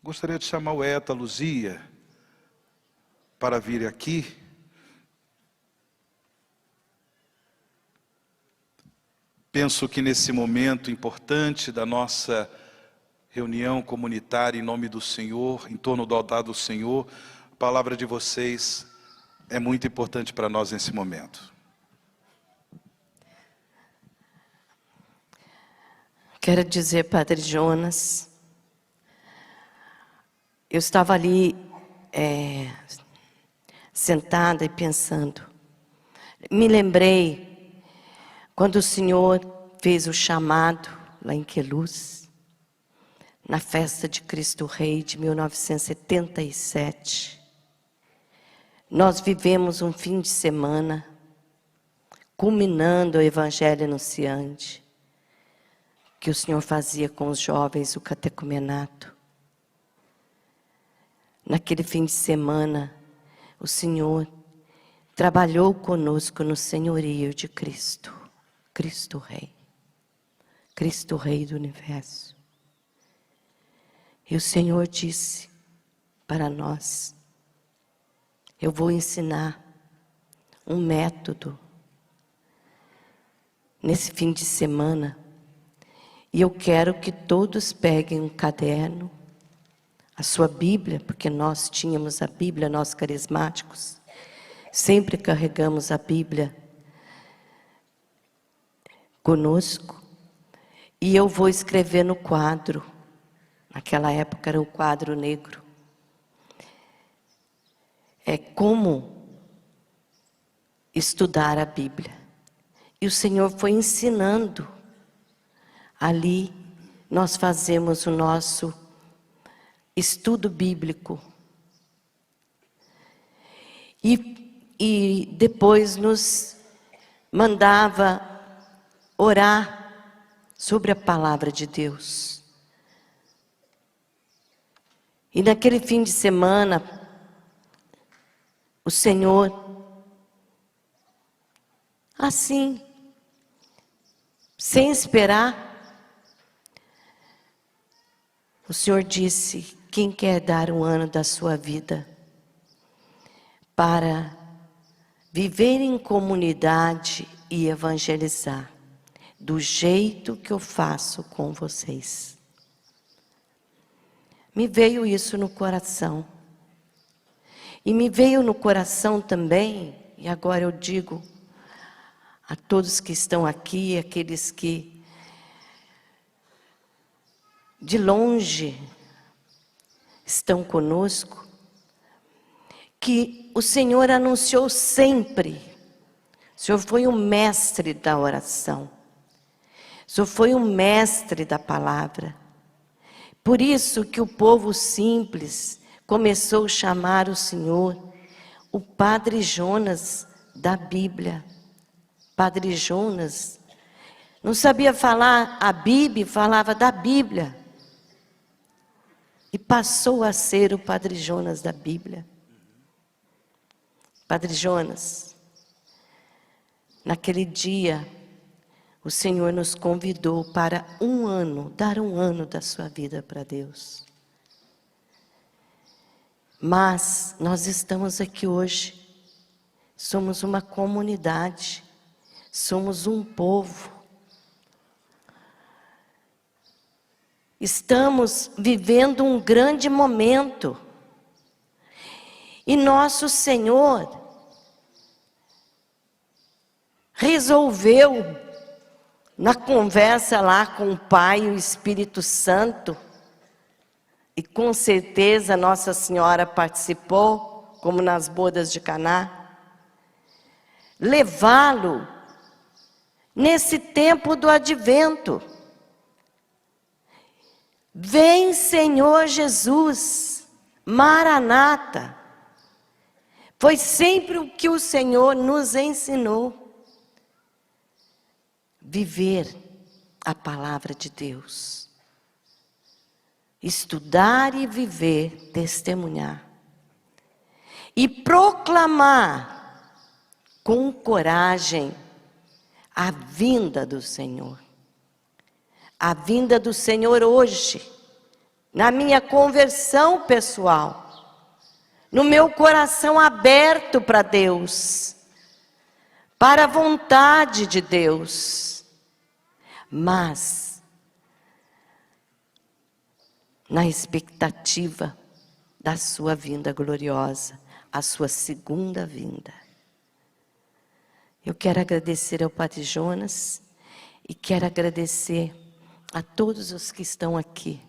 Gostaria de chamar o Eta, Luzia, para vir aqui. Penso que nesse momento importante da nossa reunião comunitária em nome do Senhor, em torno do altar do Senhor, a palavra de vocês é muito importante para nós nesse momento. Quero dizer, Padre Jonas, eu estava ali sentada e pensando. Me lembrei quando o Senhor fez o chamado lá em Queluz, na festa de Cristo Rei de 1977. Nós vivemos um fim de semana, culminando o Evangelho Anunciante, que o Senhor fazia com os jovens, o catecumenato. Naquele fim de semana, o Senhor trabalhou conosco no senhorio de Cristo, Cristo Rei do universo. E o Senhor disse para nós: eu vou ensinar um método nesse fim de semana, e eu quero que todos peguem um caderno, a sua Bíblia, porque nós tínhamos a Bíblia, nós carismáticos, sempre carregamos a Bíblia conosco, e eu vou escrever no quadro, naquela época era o quadro negro, como estudar a Bíblia. E o Senhor foi ensinando. Ali nós fazemos o nosso estudo bíblico. E depois nos mandava orar sobre a palavra de Deus. E naquele fim de semana, o Senhor, assim, sem esperar, o Senhor disse: quem quer dar um ano da sua vida para viver em comunidade e evangelizar, do jeito que eu faço com vocês? Me veio isso no coração. E me veio no coração também, e agora eu digo a todos que estão aqui, aqueles que de longe estão conosco, que o Senhor anunciou sempre. O Senhor foi o mestre da oração. O Senhor foi o mestre da palavra. Por isso que o povo simples começou a chamar o Senhor o Padre Jonas da Bíblia. Padre Jonas não sabia falar a Bíblia, falava da Bíblia. E passou a ser o Padre Jonas da Bíblia. Padre Jonas, naquele dia, o Senhor nos convidou para um ano, dar um ano da sua vida para Deus. Mas nós estamos aqui hoje, somos uma comunidade, somos um povo. Estamos vivendo um grande momento. E nosso Senhor resolveu, na conversa lá com o Pai e o Espírito Santo, e com certeza Nossa Senhora participou, como nas bodas de Caná, levá-lo nesse tempo do advento. Vem, Senhor Jesus, Maranata. Foi sempre o que o Senhor nos ensinou. Viver a palavra de Deus. Estudar e viver, testemunhar. E proclamar com coragem a vinda do Senhor. A vinda do Senhor hoje, na minha conversão pessoal, no meu coração aberto para Deus, para a vontade de Deus, mas na expectativa da sua vinda gloriosa, a sua segunda vinda. Eu quero agradecer ao Padre Jonas e quero agradecer a todos os que estão aqui,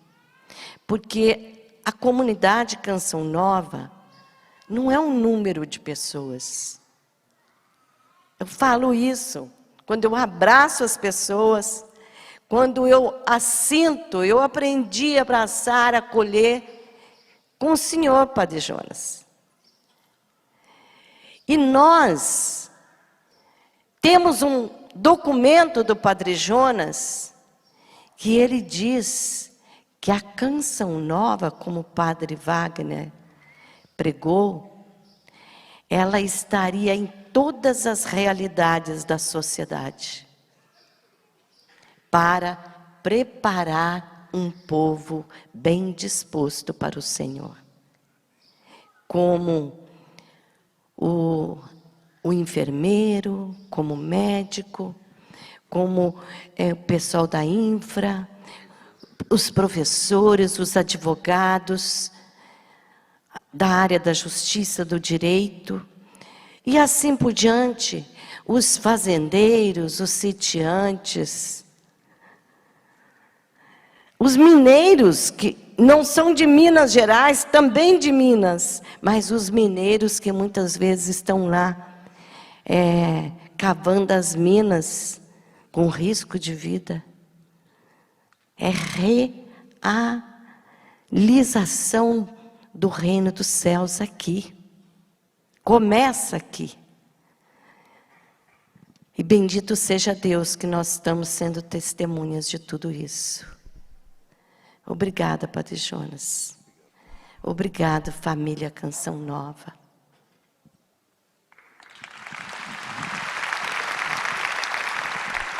porque a comunidade Canção Nova não é um número de pessoas. Eu falo isso quando eu abraço as pessoas, quando eu as sinto, eu aprendi a abraçar, acolher com o Senhor, Padre Jonas. E nós temos um documento do Padre Jonas que ele diz que a Canção Nova, como o Padre Wagner pregou, ela estaria em todas as realidades da sociedade para preparar um povo bem disposto para o Senhor. Como o enfermeiro, como o médico, como o pessoal da infra, os professores, os advogados, da área da justiça, do direito, e assim por diante, os fazendeiros, os sitiantes, os mineiros, que não são de Minas Gerais, também de Minas, mas os mineiros que muitas vezes estão lá, cavando as minas, com risco de vida. É realização do reino dos céus aqui. Começa aqui. E bendito seja Deus que nós estamos sendo testemunhas de tudo isso. Obrigada, Padre Jonas. Obrigado, família Canção Nova.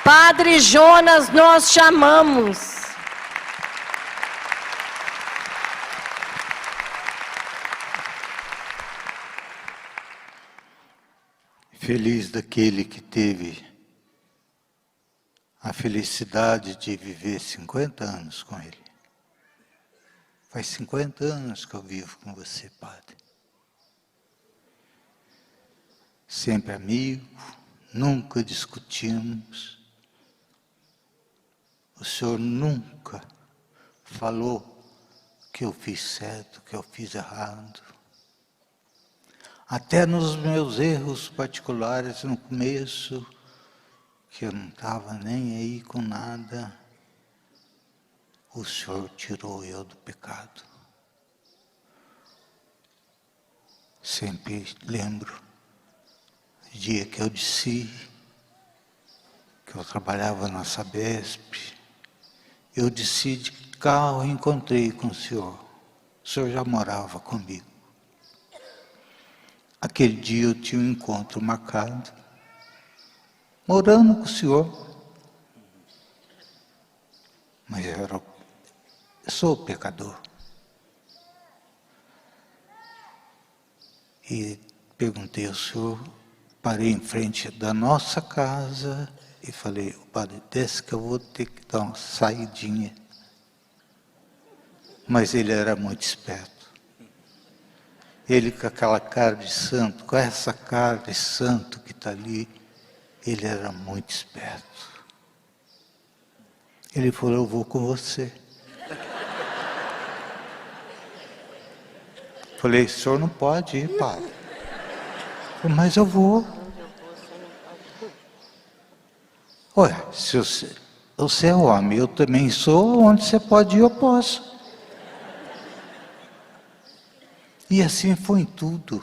Padre Jonas, nós chamamos. Feliz daquele que teve a felicidade de viver 50 anos com ele. Faz 50 anos que eu vivo com você, Padre. Sempre amigo, nunca discutimos. O Senhor nunca falou que eu fiz certo, que eu fiz errado. Até nos meus erros particulares, no começo, que eu não estava nem aí com nada, o Senhor tirou eu do pecado. Sempre lembro o dia que eu desci, que eu trabalhava na Sabesp, eu desci de carro e encontrei com o Senhor. O Senhor já morava comigo. Aquele dia eu tinha um encontro marcado, morando com o Senhor. Mas eu sou pecador. E perguntei ao Senhor, parei em frente da nossa casa e falei, Padre, desce que eu vou ter que dar uma saidinha. Mas ele era muito esperto. Ele com aquela cara de santo, com essa cara de santo que está ali, ele era muito esperto. Ele falou, eu vou com você. Falei, o senhor não pode ir, Padre. Falei, mas eu vou. Olha, se você é homem, eu também sou, onde você pode ir, eu posso. E assim foi em tudo.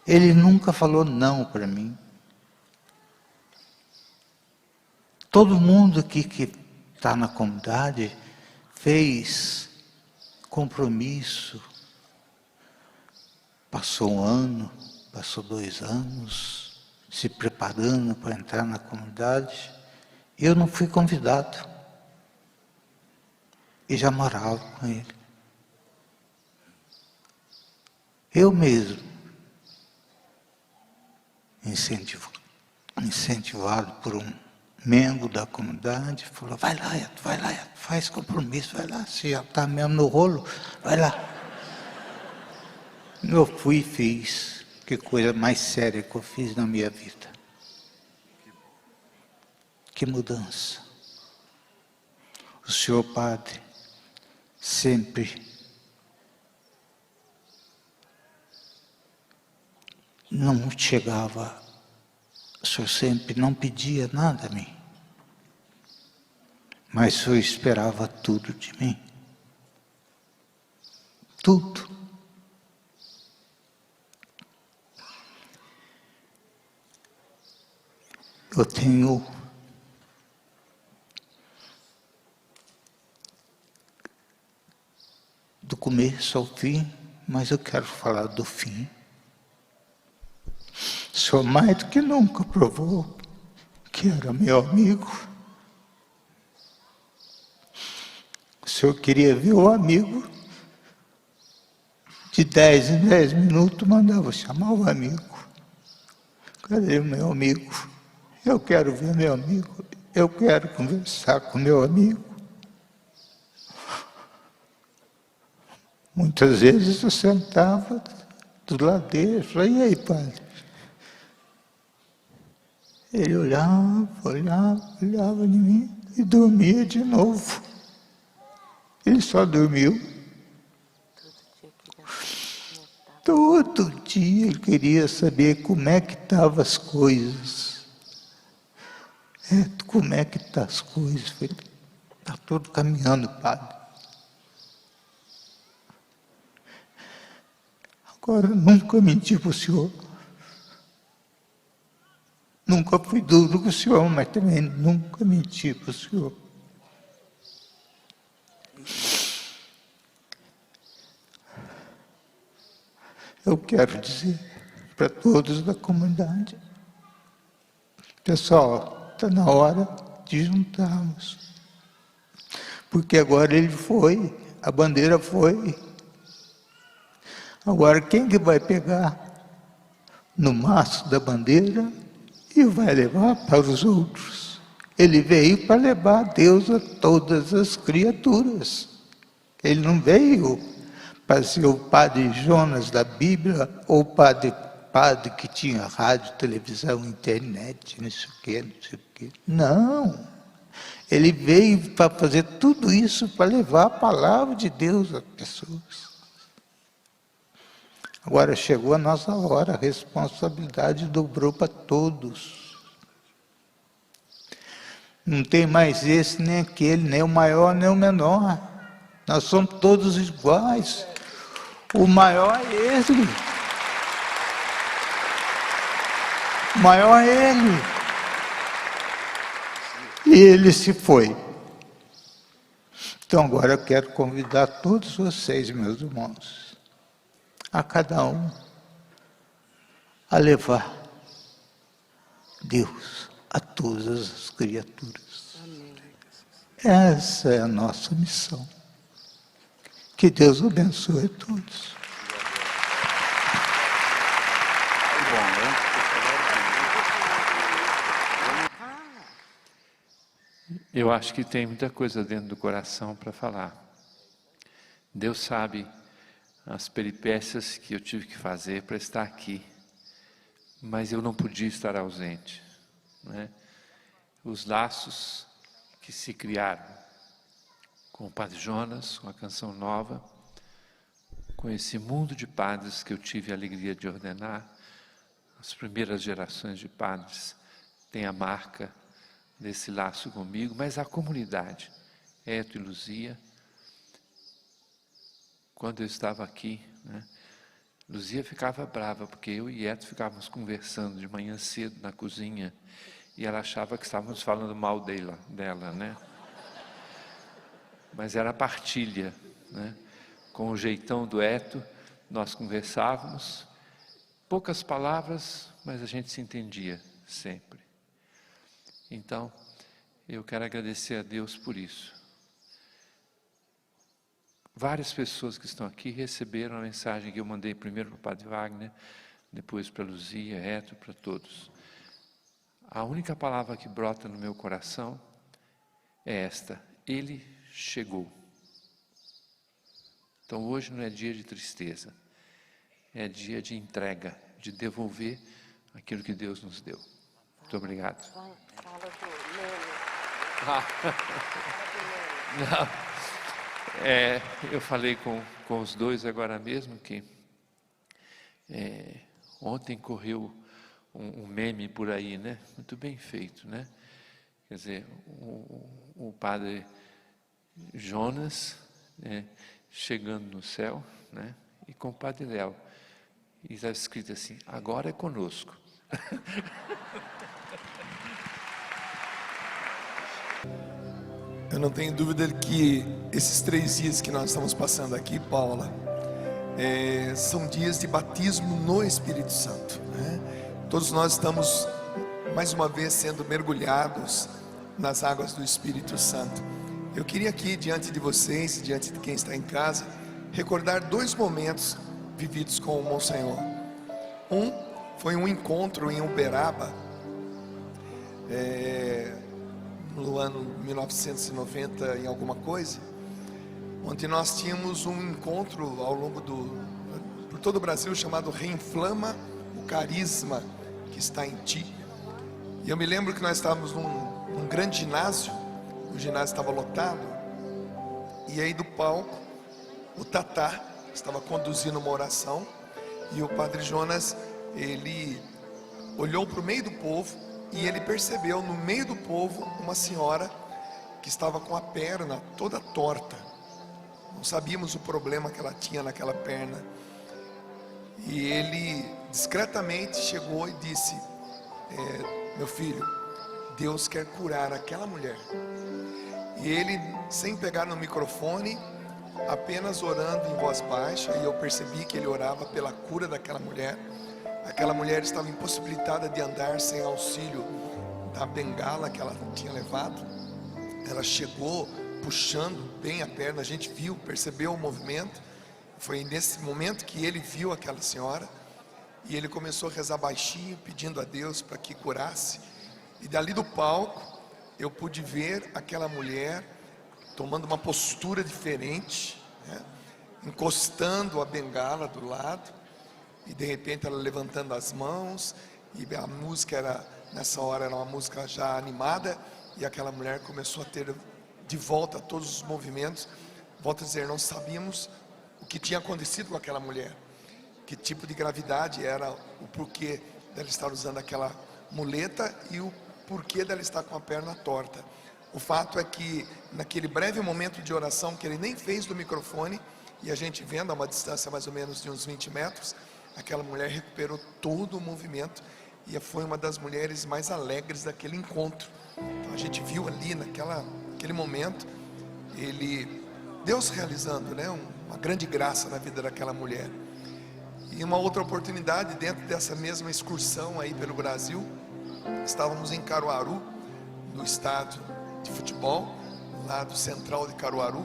Ele nunca falou não para mim. Todo mundo aqui que está na comunidade fez compromisso. Passou um ano, passou 2 anos, se preparando para entrar na comunidade. Eu não fui convidado. e já morava com ele. Eu mesmo, incentivado por um membro da comunidade, falou, vai lá, Eto, faz compromisso, vai lá, você já está mesmo no rolo, vai lá. Eu fui e fiz. Que coisa mais séria que eu fiz na minha vida. Que mudança. O senhor padre sempre não chegava, o senhor sempre não pedia nada a mim. Mas o senhor esperava tudo de mim. Tudo. Eu tenho do começo ao fim, mas eu quero falar do fim. O senhor mais do que nunca provou que era meu amigo. O senhor queria ver o amigo, de 10 em 10 minutos mandava chamar o amigo. Cadê o meu amigo? Eu quero ver meu amigo, eu quero conversar com meu amigo. Muitas vezes eu sentava do lado dele e falava, e aí, padre? Ele olhava em mim e dormia de novo. Ele só dormiu. Todo dia ele queria saber como é que estavam as coisas. Como é que estão as coisas? Está tudo caminhando, padre. Agora, nunca menti para o senhor. Nunca fui duro com o senhor, mas também nunca menti para o senhor. Eu quero dizer para todos da comunidade, pessoal, está na hora de juntarmos. Porque agora ele foi, a bandeira foi. Agora quem que vai pegar no maço da bandeira e vai levar para os outros? Ele veio para levar Deus a todas as criaturas. Ele não veio para ser o padre Jonas da Bíblia ou padre que tinha rádio, televisão, internet, não sei o quê, não sei o quê. Não. Ele veio para fazer tudo isso, para levar a palavra de Deus às pessoas. Agora chegou a nossa hora, a responsabilidade dobrou para todos. Não tem mais esse nem aquele, nem o maior nem o menor. Nós somos todos iguais. O maior é ele. O maior é ele. E ele se foi. Então agora eu quero convidar todos vocês, meus irmãos, a cada um, a levar Deus a todas as criaturas. Amém. Essa é a nossa missão. Que Deus abençoe a todos. Eu acho que tem muita coisa dentro do coração para falar. Deus sabe as peripécias que eu tive que fazer para estar aqui, mas eu não podia estar ausente, né? Os laços que se criaram com o Padre Jonas, com a Canção Nova, com esse mundo de padres que eu tive a alegria de ordenar, as primeiras gerações de padres têm a marca desse laço comigo, mas a comunidade, Eto e Luzia, quando eu estava aqui, né, Luzia ficava brava, porque eu e Eto ficávamos conversando de manhã cedo na cozinha, e ela achava que estávamos falando mal dela, né? Mas era partilha, né? Com o jeitão do Eto, nós conversávamos, poucas palavras, mas a gente se entendia sempre. Então, eu quero agradecer a Deus por isso. várias pessoas que estão aqui receberam a mensagem que eu mandei primeiro para o Padre Wagner, depois para a Luzia, Héctor, para todos. A única palavra que brota no meu coração é esta: Ele chegou. Então hoje não é dia de tristeza, é dia de entrega, de devolver aquilo que Deus nos deu. Muito obrigado. Fala do Lênin. Não, eu falei com os dois agora mesmo que ontem correu um meme por aí, né? Muito bem feito, né? Quer dizer, o padre Jonas, chegando no céu, né? E com o padre Léo. E está escrito assim: agora é conosco. Eu não tenho dúvida de que esses 3 dias que nós estamos passando aqui, Paula, são dias de batismo no Espírito Santo, né? Todos nós estamos mais uma vez sendo mergulhados nas águas do Espírito Santo. Eu queria aqui, diante de vocês, diante de quem está em casa, recordar 2 momentos vividos com o Monsenhor. Um foi um encontro em Uberaba, no ano 1990 e alguma coisa, onde nós tínhamos um encontro ao longo por todo o Brasil, chamado Reinflama o Carisma que está em Ti. E eu me lembro que nós estávamos num grande ginásio, o ginásio estava lotado, e aí do palco, o Tatá estava conduzindo uma oração, e o Padre Jonas, ele olhou para o meio do povo, e ele percebeu no meio do povo uma senhora que estava com a perna toda torta. Não sabíamos o problema que ela tinha naquela perna. E ele discretamente chegou e disse: meu filho, Deus quer curar aquela mulher. E ele, sem pegar no microfone, apenas orando em voz baixa, e eu percebi que ele orava pela cura daquela mulher. Aquela mulher estava impossibilitada de andar sem auxílio da bengala que ela tinha levado. Ela chegou puxando bem a perna, a gente viu, percebeu o movimento. Foi nesse momento que ele viu aquela senhora, e ele começou a rezar baixinho, pedindo a Deus para que curasse. E dali do palco, eu pude ver aquela mulher tomando uma postura diferente, né? Encostando a bengala do lado, e de repente ela levantando as mãos, e a música nessa hora era uma música já animada, e aquela mulher começou a ter de volta todos os movimentos. Volto a dizer, não sabíamos o que tinha acontecido com aquela mulher, que tipo de gravidade era, o porquê dela estar usando aquela muleta e o porquê dela estar com a perna torta. O fato é que naquele breve momento de oração, que ele nem fez do microfone, e a gente vendo a uma distância mais ou menos de uns 20 metros, aquela mulher recuperou todo o movimento, e foi uma das mulheres mais alegres daquele encontro. Então a gente viu ali naquele momento, Deus realizando, né, uma grande graça na vida daquela mulher. E uma outra oportunidade, dentro dessa mesma excursão aí pelo Brasil, estávamos em Caruaru, no estádio de futebol, lá do Central de Caruaru,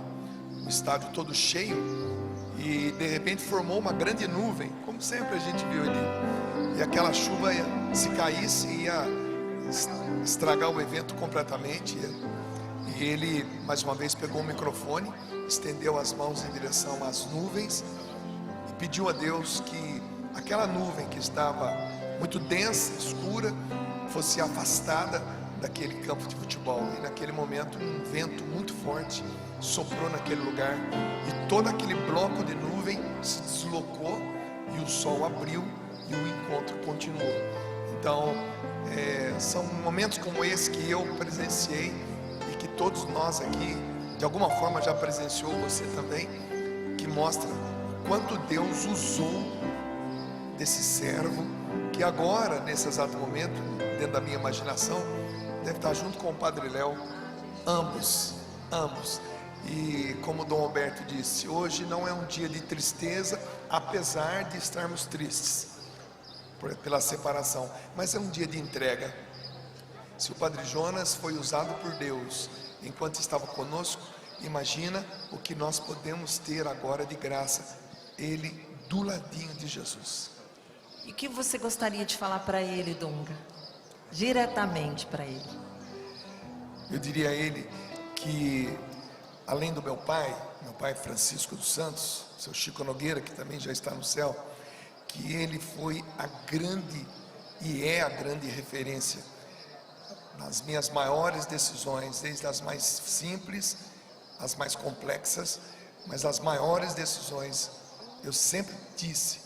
o estádio todo cheio, e de repente formou uma grande nuvem, como sempre a gente viu ali, e aquela chuva, se caísse, ia estragar o evento completamente. E ele, mais uma vez, pegou o microfone, estendeu as mãos em direção às nuvens, e pediu a Deus que aquela nuvem que estava muito densa, escura, fosse afastada daquele campo de futebol. E naquele momento um vento muito forte soprou naquele lugar, e todo aquele bloco de nuvem se deslocou, e o sol abriu, e o encontro continuou. Então são momentos como esse que eu presenciei, e que todos nós aqui de alguma forma já presenciou, você também, que mostra quanto Deus usou desse servo, que agora, nesse exato momento, dentro da minha imaginação, deve estar junto com o Padre Léo, ambos. E como Dom Alberto disse, hoje não é um dia de tristeza, apesar de estarmos tristes pela separação, mas é um dia de entrega. Se o Padre Jonas foi usado por Deus enquanto estava conosco, Imagina o que nós podemos ter agora de graça, Ele do ladinho de Jesus. E o que você gostaria de falar para ele, Dunga? Diretamente para ele. Eu diria a ele que, além do meu pai Francisco dos Santos, seu Chico Nogueira, que também já está no céu, que ele foi a grande e é a grande referência nas minhas maiores decisões, desde as mais simples, as mais complexas, mas as maiores decisões, eu sempre disse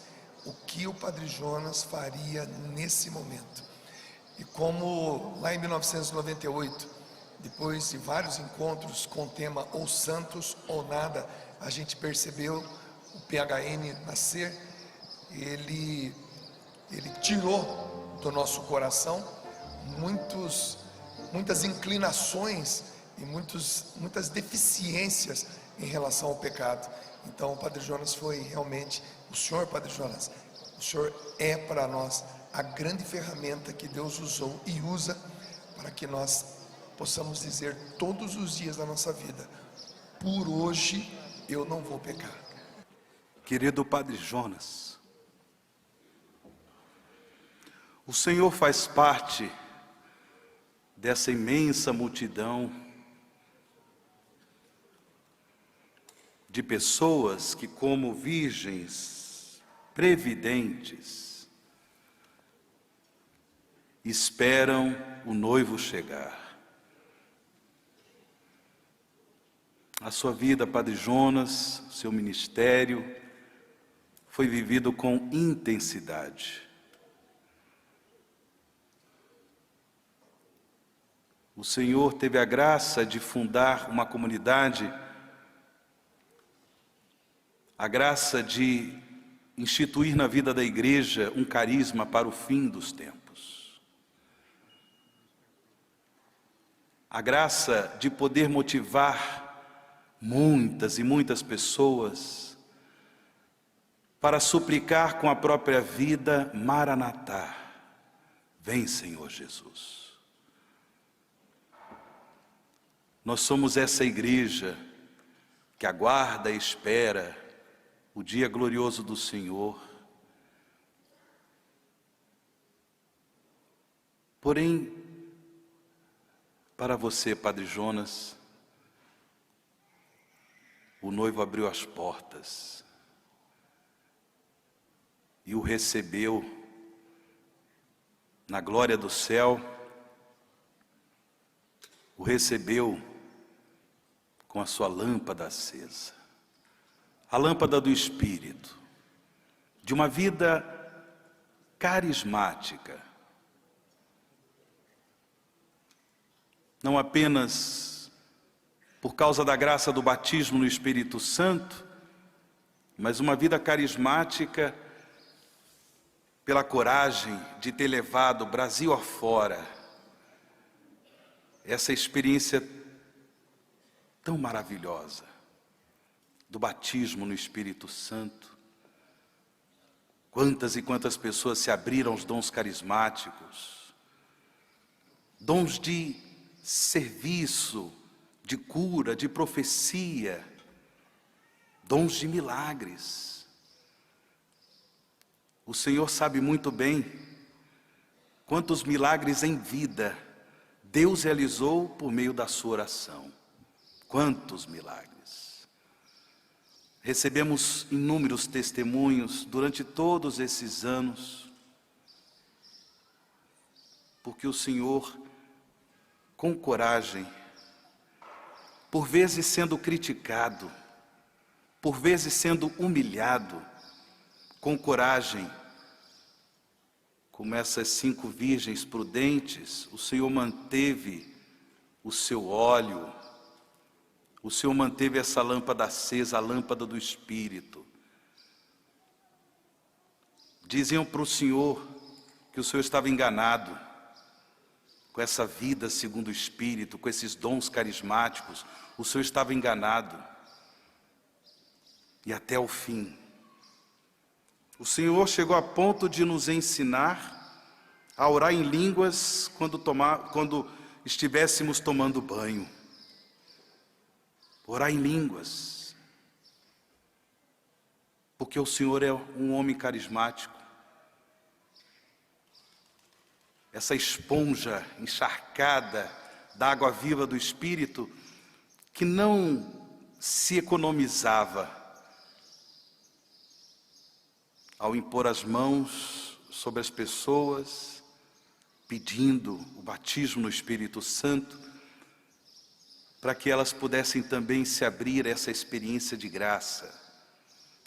o que o Padre Jonas faria nesse momento. E como lá em 1998, depois de vários encontros com o tema ou santos ou nada, a gente percebeu o PHN nascer, ele tirou do nosso coração muitas inclinações e muitas deficiências em relação ao pecado. Então o Padre Jonas foi realmente, o senhor Padre Jonas, o senhor é para nós a grande ferramenta que Deus usou e usa para que nós possamos dizer todos os dias da nossa vida: por hoje eu não vou pecar. Querido Padre Jonas, o Senhor faz parte dessa imensa multidão de pessoas que, como virgens previdentes, esperam o noivo chegar. A sua vida, Padre Jonas, seu ministério, foi vivido com intensidade. O Senhor teve a graça de fundar uma comunidade, a graça de instituir na vida da igreja um carisma para o fim dos tempos. A graça de poder motivar muitas e muitas pessoas para suplicar com a própria vida: Maranatá, vem Senhor Jesus. Nós somos essa igreja que aguarda e espera o dia glorioso do Senhor. Porém, para você, Padre Jonas, o noivo abriu as portas e o recebeu na glória do céu, o recebeu com a sua lâmpada acesa, a lâmpada do Espírito, de uma vida carismática, não apenas por causa da graça do batismo no Espírito Santo, mas uma vida carismática pela coragem de ter levado Brasil afora essa experiência tão maravilhosa do batismo no Espírito Santo. Quantas e quantas pessoas se abriram aos dons carismáticos, dons de serviço, de cura, de profecia, dons de milagres. O Senhor sabe muito bem quantos milagres em vida Deus realizou por meio da sua oração. Quantos milagres! Recebemos inúmeros testemunhos durante todos esses anos, porque o Senhor, com coragem, por vezes sendo criticado, por vezes sendo humilhado, com coragem, como essas 5 virgens prudentes, o Senhor manteve o seu óleo, o Senhor manteve essa lâmpada acesa, a lâmpada do Espírito. Diziam para o Senhor que o Senhor estava enganado com essa vida segundo o Espírito, com esses dons carismáticos. O Senhor estava enganado. E até o fim, o Senhor chegou a ponto de nos ensinar a orar em línguas quando estivéssemos tomando banho. orar em línguas, porque o Senhor é um homem carismático. Essa esponja encharcada da água viva do Espírito, que não se economizava ao impor as mãos sobre as pessoas, pedindo o batismo no Espírito Santo, para que elas pudessem também se abrir a essa experiência de graça,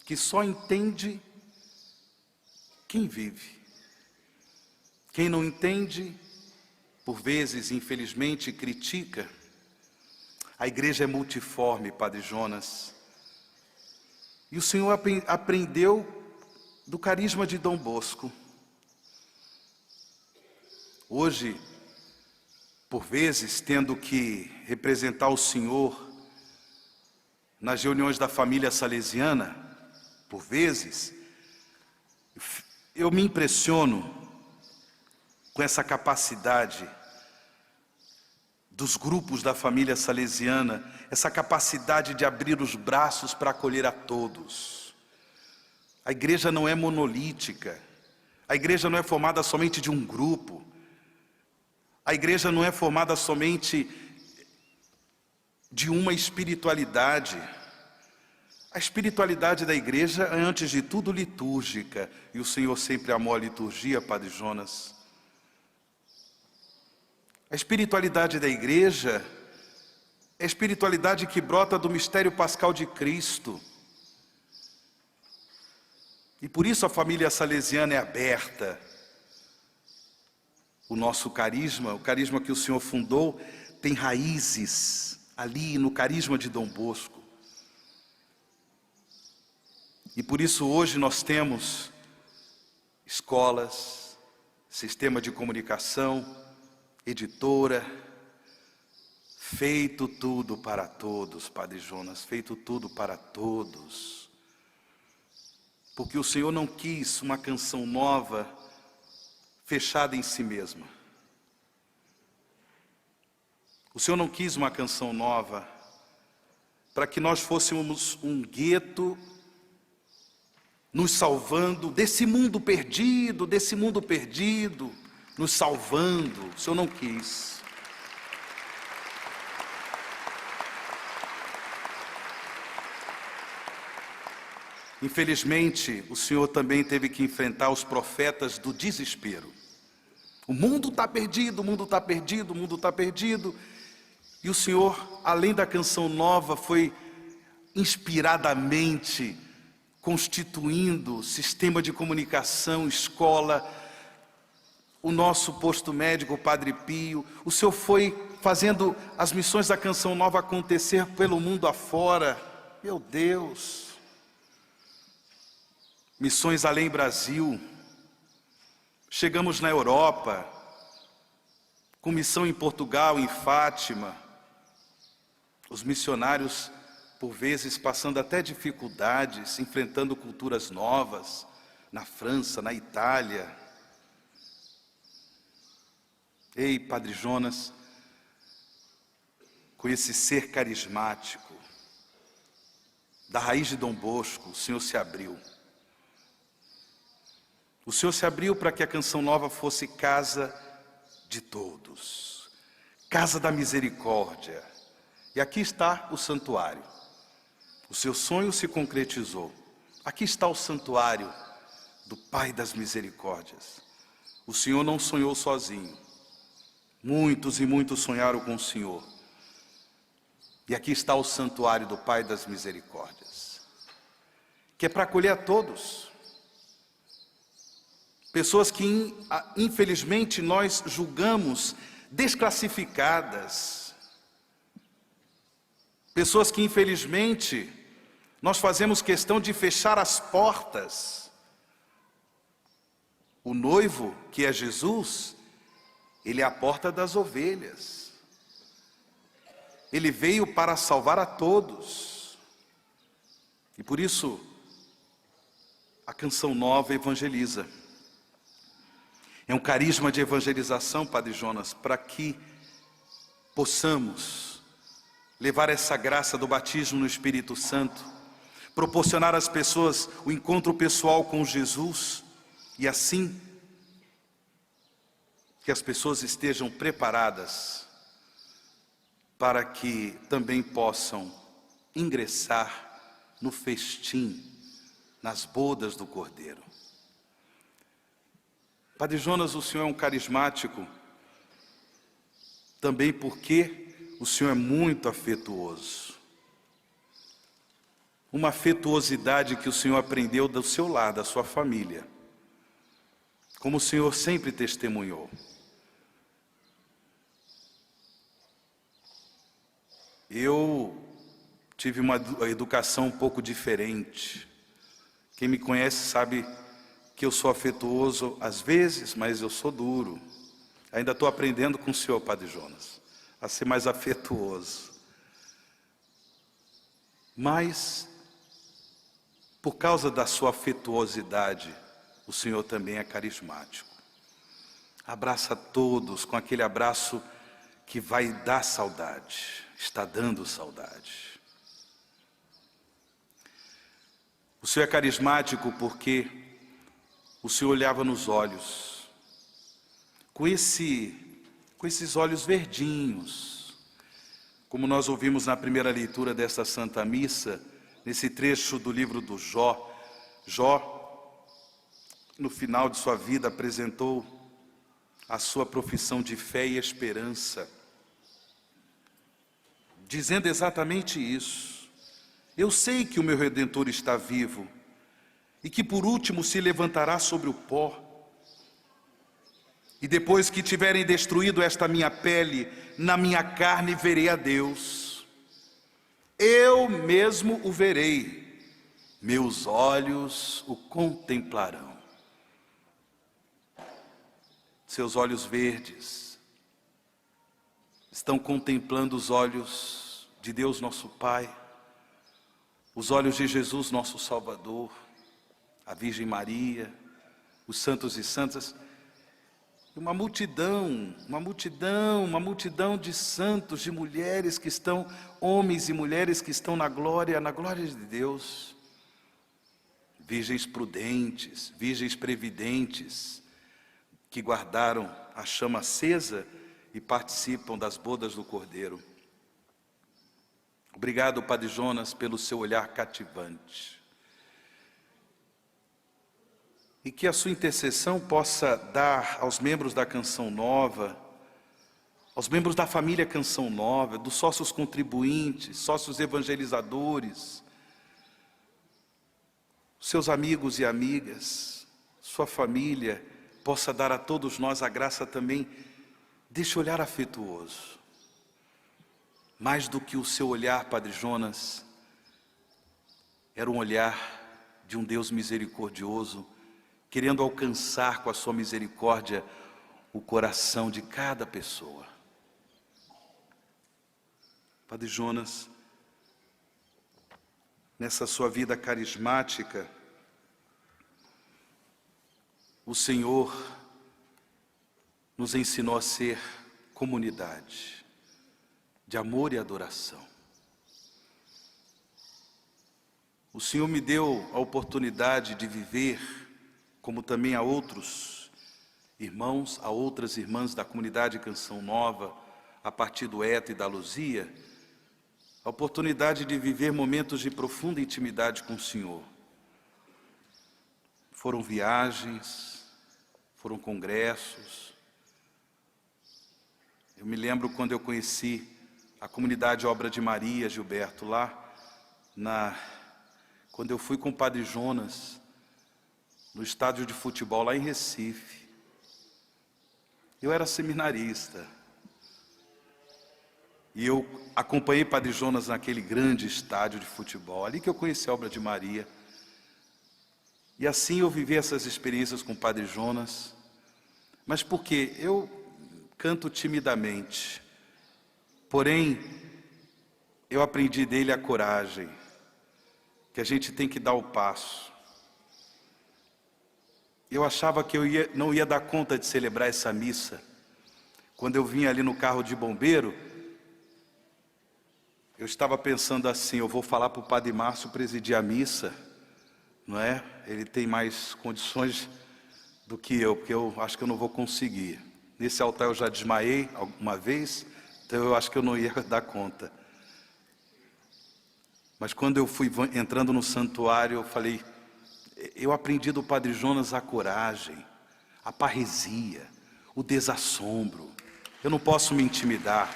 que só entende quem vive. Quem não entende, por vezes, infelizmente, critica. A igreja é multiforme, Padre Jonas. E o Senhor aprendeu do carisma de Dom Bosco. Hoje, por vezes, tendo que representar o Senhor nas reuniões da família salesiana, por vezes, eu me impressiono com essa capacidade dos grupos da família salesiana, essa capacidade de abrir os braços para acolher a todos. A igreja não é monolítica, a igreja não é formada somente de um grupo, a igreja não é formada somente de uma espiritualidade. A espiritualidade da igreja é, antes de tudo, litúrgica, e o Senhor sempre amou a liturgia, Padre Jonas. A espiritualidade da igreja é a espiritualidade que brota do mistério pascal de Cristo. E por isso a família salesiana é aberta. O nosso carisma, o carisma que o Senhor fundou, tem raízes ali no carisma de Dom Bosco. E por isso hoje nós temos escolas, sistema de comunicação, editora, feito tudo para todos, Padre Jonas, feito tudo para todos. Porque o Senhor não quis uma canção nova, fechada em si mesma. O Senhor não quis uma canção nova para que nós fôssemos um gueto, nos salvando desse mundo perdido, nos salvando. O Senhor não quis. Infelizmente, o Senhor também teve que enfrentar os profetas do desespero. O mundo está perdido, o mundo está perdido, o mundo está perdido. E o Senhor, além da canção nova, foi inspiradamente constituindo sistema de comunicação, escola, o nosso posto médico, o Padre Pio. O Senhor foi fazendo as missões da canção nova acontecer pelo mundo afora. Meu Deus! Missões além Brasil. Chegamos na Europa, com missão em Portugal, em Fátima. Os missionários, por vezes, passando até dificuldades, enfrentando culturas novas, na França, na Itália. Ei, Padre Jonas, com esse ser carismático, da raiz de Dom Bosco, o Senhor se abriu. O Senhor se abriu para que a canção nova fosse casa de todos, casa da misericórdia. E aqui está o santuário. O seu sonho se concretizou. Aqui está o santuário do Pai das Misericórdias. O Senhor não sonhou sozinho. Muitos e muitos sonharam com o Senhor. E aqui está o santuário do Pai das Misericórdias, que é para acolher a todos. Pessoas que, infelizmente, nós julgamos desclassificadas. Pessoas que, infelizmente, nós fazemos questão de fechar as portas. O noivo, que é Jesus, ele é a porta das ovelhas. Ele veio para salvar a todos. E por isso, a canção nova evangeliza. É um carisma de evangelização, Padre Jonas, para que possamos levar essa graça do batismo no Espírito Santo, proporcionar às pessoas o encontro pessoal com Jesus e assim que as pessoas estejam preparadas para que também possam ingressar no festim, nas bodas do Cordeiro. Padre Jonas, o senhor é um carismático, também porque o senhor é muito afetuoso. Uma afetuosidade que o senhor aprendeu do seu lar, da sua família, como o senhor sempre testemunhou. Eu tive uma educação um pouco diferente. Quem me conhece sabe que eu sou afetuoso às vezes, mas eu sou duro. Ainda estou aprendendo com o senhor, Padre Jonas, a ser mais afetuoso. Mas, por causa da sua afetuosidade, o senhor também é carismático. Abraça todos com aquele abraço que vai dar saudade, está dando saudade. O senhor é carismático porque o senhor olhava nos olhos, com esses olhos verdinhos, como nós ouvimos na primeira leitura desta Santa Missa, nesse trecho do livro do Jó. Jó, no final de sua vida, apresentou a sua profissão de fé e esperança, dizendo exatamente isso: eu sei que o meu Redentor está vivo e que por último se levantará sobre o pó. E depois que tiverem destruído esta minha pele, na minha carne verei a Deus. Eu mesmo o verei, meus olhos o contemplarão. Seus olhos verdes estão contemplando os olhos de Deus nosso Pai, os olhos de Jesus nosso Salvador, a Virgem Maria, os santos e santas, uma multidão de santos, de mulheres que estão, homens e mulheres que estão na glória de Deus, virgens prudentes, virgens previdentes, que guardaram a chama acesa e participam das bodas do Cordeiro. Obrigado, Padre Jonas, pelo seu olhar cativante. E que a sua intercessão possa dar aos membros da Canção Nova, aos membros da família Canção Nova, dos sócios contribuintes, sócios evangelizadores, seus amigos e amigas, sua família, possa dar a todos nós a graça também deste olhar afetuoso. Mais do que o seu olhar, Padre Jonas, era um olhar de um Deus misericordioso, querendo alcançar com a sua misericórdia o coração de cada pessoa. Padre Jonas, nessa sua vida carismática, o Senhor nos ensinou a ser comunidade de amor e adoração. O Senhor me deu a oportunidade de viver, como também a outros irmãos, a outras irmãs da comunidade Canção Nova, a partir do Eta e da Luzia, a oportunidade de viver momentos de profunda intimidade com o Senhor. Foram viagens, foram congressos. Eu me lembro quando eu conheci a comunidade Obra de Maria, Gilberto, quando eu fui com o Padre Jonas, no estádio de futebol lá em Recife. Eu era seminarista. E eu acompanhei Padre Jonas naquele grande estádio de futebol, ali que eu conheci a Obra de Maria. E assim eu vivi essas experiências com o Padre Jonas. Mas por quê? Eu canto timidamente. Porém, eu aprendi dele a coragem, que a gente tem que dar o passo. Eu achava que não ia dar conta de celebrar essa missa. Quando eu vinha ali no carro de bombeiro, Eu estava pensando assim, eu vou falar para o Padre Márcio presidir a missa, não é? Ele tem mais condições do que eu, porque eu acho que eu não vou conseguir. Nesse altar eu já desmaiei alguma vez, então eu acho que eu não ia dar conta. Mas quando eu fui entrando no santuário, eu falei, eu aprendi do Padre Jonas a coragem, a parresia, o desassombro. Eu não posso me intimidar.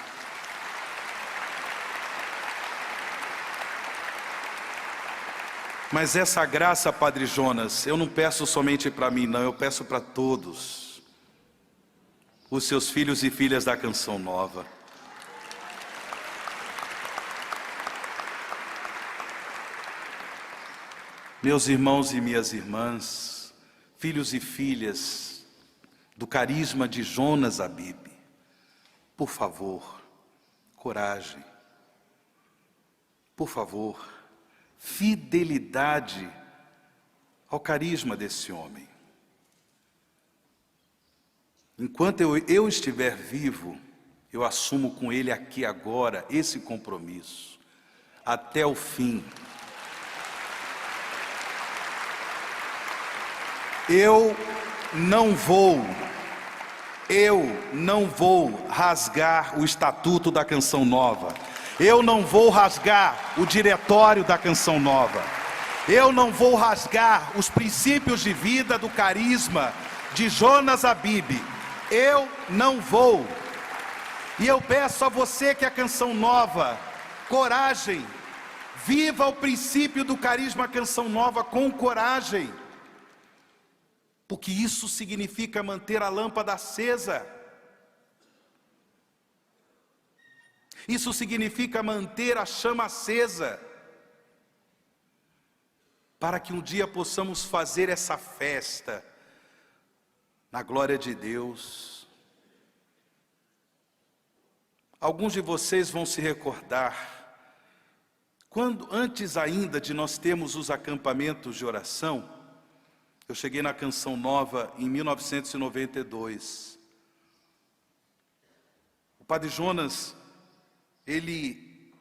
Mas essa graça, Padre Jonas, eu não peço somente para mim, não, eu peço para todos os seus filhos e filhas da Canção Nova. Meus irmãos e minhas irmãs, filhos e filhas do carisma de Jonas Abib, por favor, coragem, por favor, fidelidade ao carisma desse homem. Enquanto eu estiver vivo, eu assumo com ele aqui agora esse compromisso, até o fim. Eu não vou rasgar o estatuto da Canção Nova. Eu não vou rasgar o diretório da Canção Nova. Eu não vou rasgar os princípios de vida do carisma de Jonas Abib. Eu não vou. E eu peço a você que a Canção Nova, coragem, viva o princípio do carisma Canção Nova com coragem. Porque isso significa manter a lâmpada acesa. Isso significa manter a chama acesa. Para que um dia possamos fazer essa festa na glória de Deus. Alguns de vocês vão se recordar, antes ainda de nós termos os acampamentos de oração, eu cheguei na Canção Nova em 1992. O Padre Jonas, ele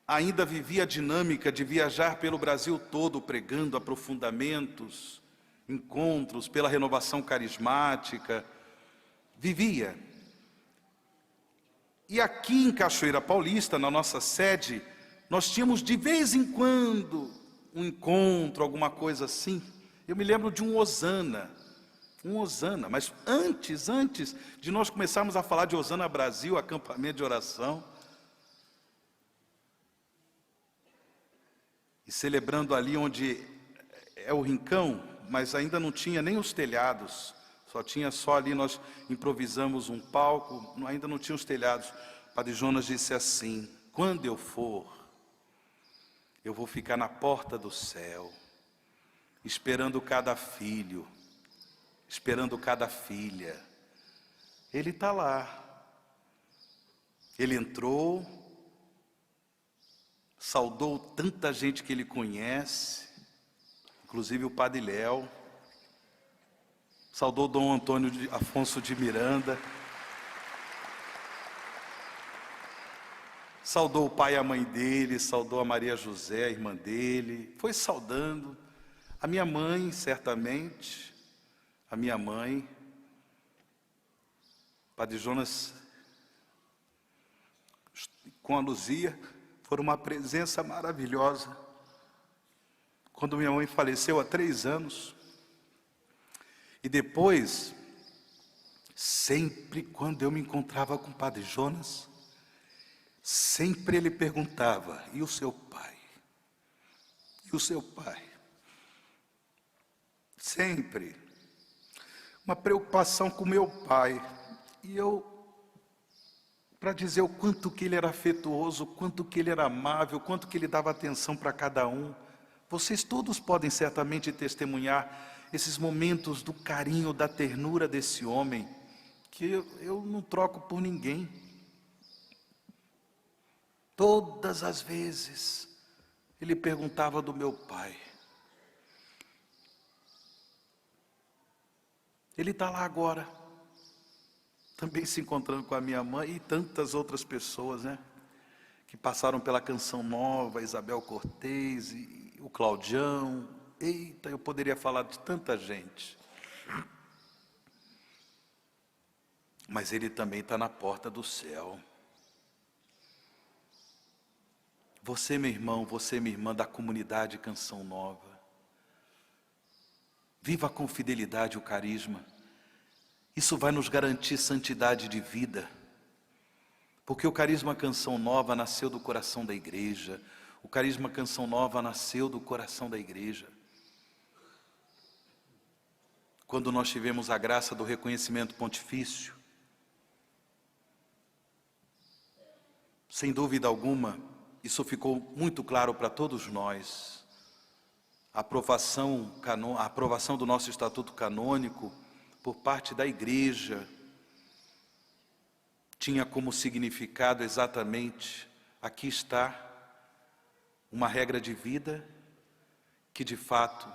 ainda vivia a dinâmica de viajar pelo Brasil todo, pregando aprofundamentos, encontros pela renovação carismática. Vivia. E aqui em Cachoeira Paulista, na nossa sede, nós tínhamos de vez em quando um encontro, alguma coisa assim. Eu me lembro de um Hosana, mas antes de nós começarmos a falar de Hosana Brasil, acampamento de oração, e celebrando ali onde é o rincão, mas ainda não tinha nem os telhados, só ali nós improvisamos um palco, ainda não tinha os telhados. O Padre Jonas disse assim: quando eu for, eu vou ficar na porta do céu, esperando cada filho, esperando cada filha. Ele está lá. Ele entrou, saudou tanta gente que ele conhece, inclusive o Padre Léo, saudou Dom Antônio Afonso de Miranda, saudou o pai e a mãe dele, saudou a Maria José, a irmã dele, foi saudando a minha mãe, certamente, a minha mãe. Padre Jonas, com a Luzia, foram uma presença maravilhosa. Quando minha mãe faleceu há 3 anos, e depois, sempre quando eu me encontrava com o Padre Jonas, sempre ele perguntava: e o seu pai? E o seu pai? Sempre. Uma preocupação com meu pai. E eu, para dizer o quanto que ele era afetuoso, o quanto que ele era amável, o quanto que ele dava atenção para cada um. Vocês todos podem certamente testemunhar esses momentos do carinho, da ternura desse homem, que eu não troco por ninguém. Todas as vezes, ele perguntava do meu pai. Ele está lá agora, também se encontrando com a minha mãe e tantas outras pessoas, né? que passaram pela Canção Nova, Isabel Cortez e o Claudião. Eita, eu poderia falar de tanta gente. Mas ele também está na porta do céu. Você, meu irmão, você, minha irmã da comunidade Canção Nova, viva com fidelidade o carisma. Isso vai nos garantir santidade de vida. Porque o carisma Canção Nova nasceu do coração da igreja. O carisma Canção Nova nasceu do coração da igreja. Quando nós tivemos a graça do reconhecimento pontifício, sem dúvida alguma, isso ficou muito claro para todos nós. A aprovação do nosso estatuto canônico por parte da igreja tinha como significado exatamente: aqui está uma regra de vida que, de fato,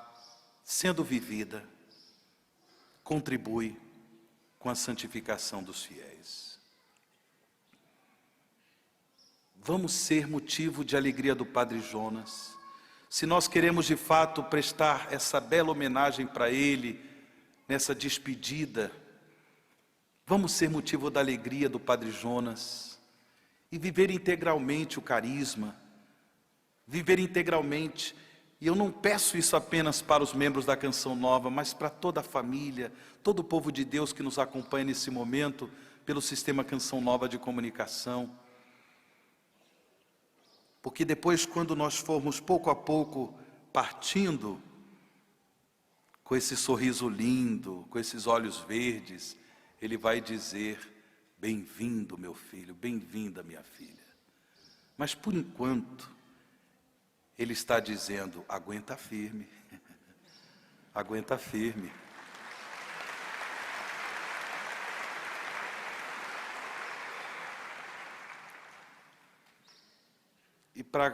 sendo vivida, contribui com a santificação dos fiéis. Vamos ser motivo de alegria do Padre Jonas. Se nós queremos de fato prestar essa bela homenagem para ele, nessa despedida, vamos ser motivo da alegria do Padre Jonas e viver integralmente o carisma, viver integralmente. E eu não peço isso apenas para os membros da Canção Nova, mas para toda a família, todo o povo de Deus que nos acompanha nesse momento pelo sistema Canção Nova de comunicação. Porque depois, quando nós formos pouco a pouco partindo, com esse sorriso lindo, com esses olhos verdes, ele vai dizer: bem-vindo, meu filho, bem-vinda, minha filha. Mas por enquanto, ele está dizendo: aguenta firme, aguenta firme. E para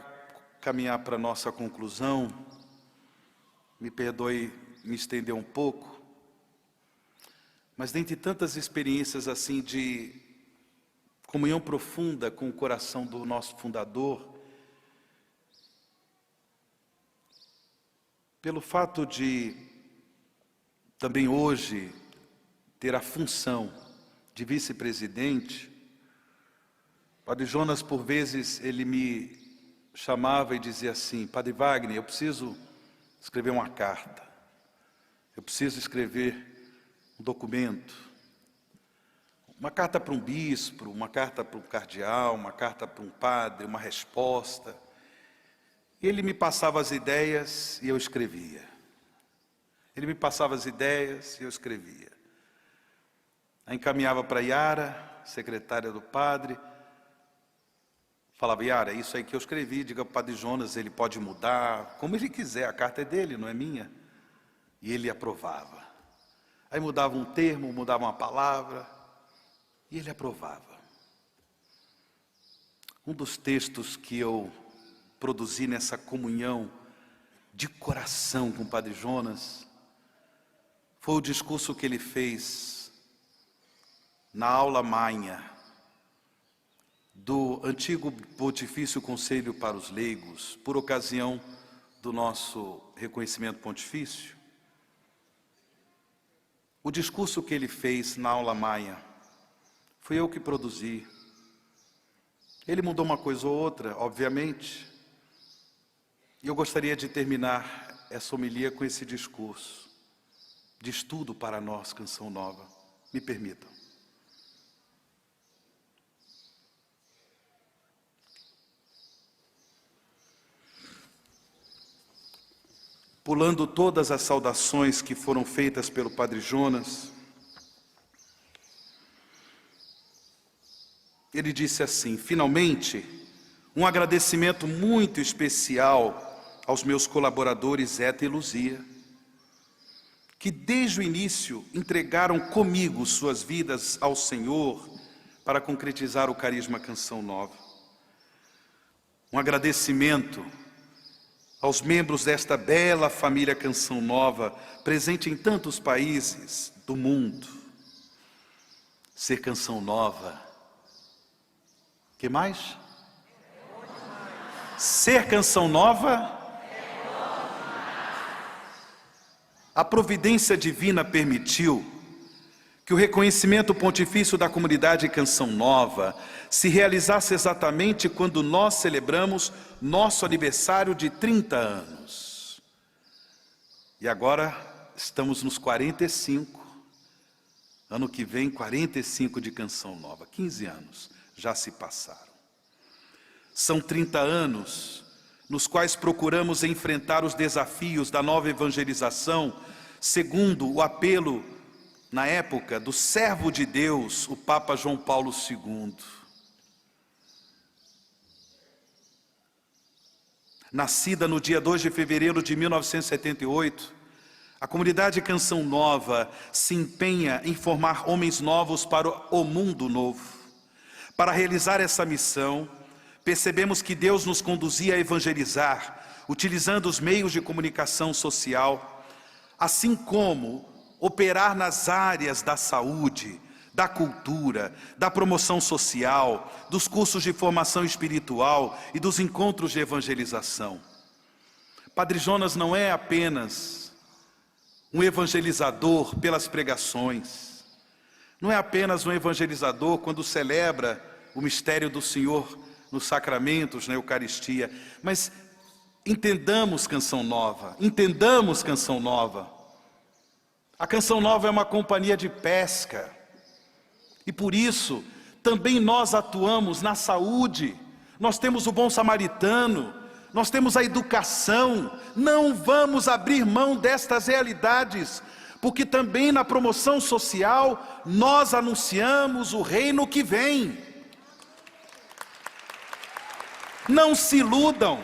caminhar para a nossa conclusão, me perdoe me estender um pouco, mas dentre tantas experiências assim de comunhão profunda com o coração do nosso fundador, pelo fato de também hoje ter a função de vice-presidente, Padre Jonas, por vezes, ele me chamava e dizia assim: Padre Wagner, eu preciso escrever uma carta, eu preciso escrever um documento, uma carta para um bispo, uma carta para um cardeal, uma carta para um padre, uma resposta. E ele me passava as ideias e eu escrevia. Ele me passava as ideias e eu escrevia. Aí encaminhava para Yara, secretária do padre. Falava: Yara, isso aí que eu escrevi, diga para o Padre Jonas, ele pode mudar, como ele quiser, a carta é dele, não é minha. E ele aprovava. Aí mudava um termo, mudava uma palavra, e ele aprovava. Um dos textos que eu produzi nessa comunhão de coração com o Padre Jonas foi o discurso que ele fez na aula magna do antigo Pontifício Conselho para os Leigos, por ocasião do nosso reconhecimento pontifício. O discurso que ele fez na aula magna fui eu que produzi. Ele mudou uma coisa ou outra, obviamente, e eu gostaria de terminar essa homilia com esse discurso de estudo para nós, Canção Nova. Me permitam. Pulando todas as saudações que foram feitas pelo Padre Jonas, ele disse assim: finalmente, um agradecimento muito especial aos meus colaboradores Zeta e Luzia, que desde o início entregaram comigo suas vidas ao Senhor para concretizar o carisma Canção Nova. Um agradecimento aos membros desta bela família Canção Nova, presente em tantos países do mundo. Ser Canção Nova. Que mais? Ser Canção Nova. A providência divina permitiu que o reconhecimento pontifício da comunidade Canção Nova se realizasse exatamente quando nós celebramos nosso aniversário de 30 anos. E agora estamos nos 45, ano que vem 45 de Canção Nova, 15 anos já se passaram. São 30 anos nos quais procuramos enfrentar os desafios da nova evangelização, segundo o apelo, na época, do servo de Deus, o Papa João Paulo II. Nascida no dia 2 de fevereiro de 1978, a comunidade Canção Nova se empenha em formar homens novos para o mundo novo. Para realizar essa missão, percebemos que Deus nos conduzia a evangelizar, utilizando os meios de comunicação social, assim como operar nas áreas da saúde, da cultura, da promoção social, dos cursos de formação espiritual e dos encontros de evangelização. Padre Jonas não é apenas um evangelizador pelas pregações, não é apenas um evangelizador quando celebra o mistério do Senhor nos sacramentos, na Eucaristia, mas entendamos Canção Nova, entendamos Canção Nova. A Canção Nova é uma companhia de pesca, e por isso também nós atuamos na saúde, nós temos o bom samaritano, nós temos a educação, não vamos abrir mão destas realidades, porque também na promoção social nós anunciamos o reino que vem. Não se iludam.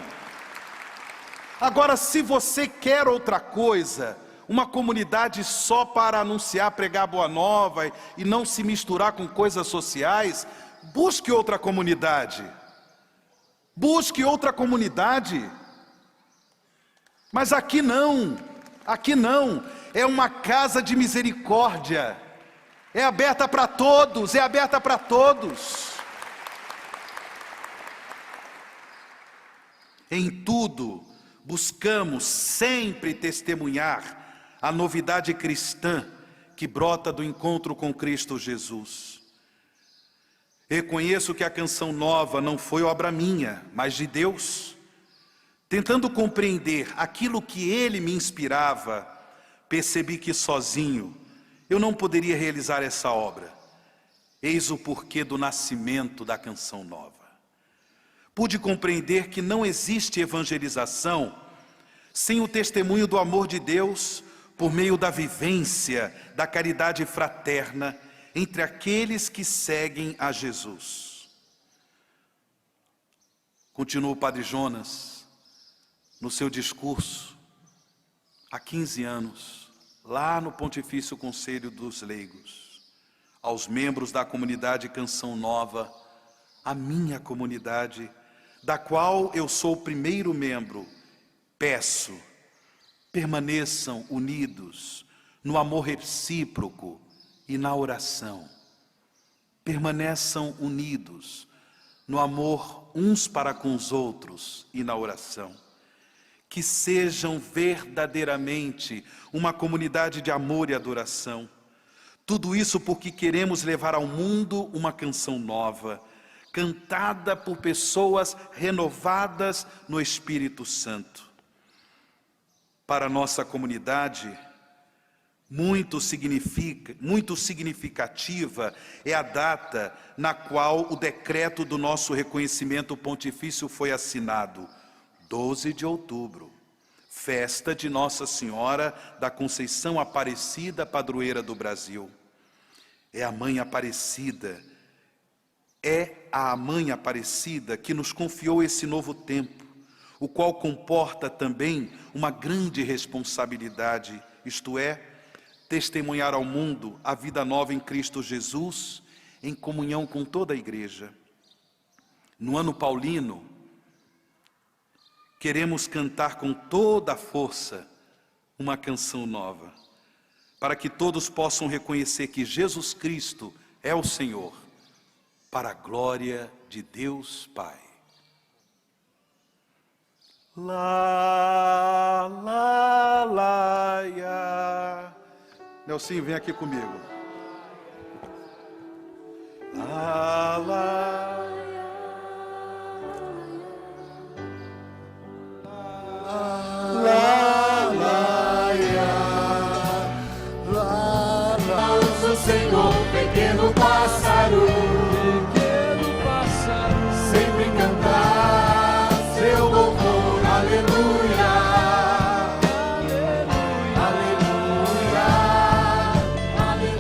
Agora, se você quer outra coisa, uma comunidade só para anunciar, pregar boa nova e não se misturar com coisas sociais, busque outra comunidade. Busque outra comunidade. Mas aqui não, é uma casa de misericórdia. É aberta para todos, é aberta para todos. Em tudo, buscamos sempre testemunhar a novidade cristã que brota do encontro com Cristo Jesus. Reconheço que a Canção Nova não foi obra minha, mas de Deus. Tentando compreender aquilo que Ele me inspirava, percebi que sozinho eu não poderia realizar essa obra. Eis o porquê do nascimento da Canção Nova. Pude compreender que não existe evangelização sem o testemunho do amor de Deus por meio da vivência da caridade fraterna entre aqueles que seguem a Jesus. Continua o Padre Jonas no seu discurso há 15 anos, lá no Pontifício Conselho dos Leigos, aos membros da comunidade Canção Nova, a minha comunidade, da qual eu sou o primeiro membro, peço, permaneçam unidos no amor recíproco e na oração. Permaneçam unidos no amor uns para com os outros e na oração. Que sejam verdadeiramente uma comunidade de amor e adoração. Tudo isso porque queremos levar ao mundo uma canção nova, cantada por pessoas renovadas no Espírito Santo. Para a nossa comunidade, muito significativa é a data na qual o decreto do nosso reconhecimento pontifício foi assinado, 12 de outubro, festa de Nossa Senhora da Conceição Aparecida, padroeira do Brasil. É a Mãe Aparecida, que nos confiou esse novo tempo, o qual comporta também uma grande responsabilidade, isto é, testemunhar ao mundo a vida nova em Cristo Jesus, em comunhão com toda a igreja. No ano paulino, queremos cantar com toda a força uma canção nova, para que todos possam reconhecer que Jesus Cristo é o Senhor, para a glória de Deus Pai. Lá, lá, lá, ia. Nelsinho, vem aqui comigo. Lá, lá, lá, lá, ia. Lá, lá. O Senhor, pequeno pássaro, sempre cantar seu louvor, aleluia, aleluia, aleluia.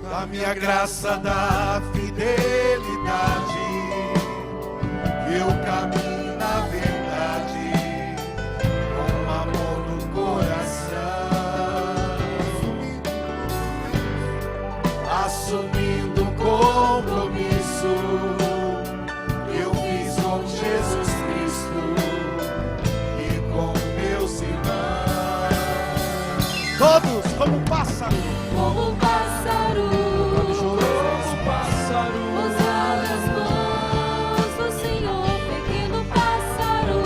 Da minha graça da fidelidade, eu caminho na verdade, com amor no coração, assumindo um compromisso, eu fiz com Jesus Cristo e com meus irmãos. Todos como pássaro. Como um pássaro, os alas mãos do Senhor, pequeno pássaro,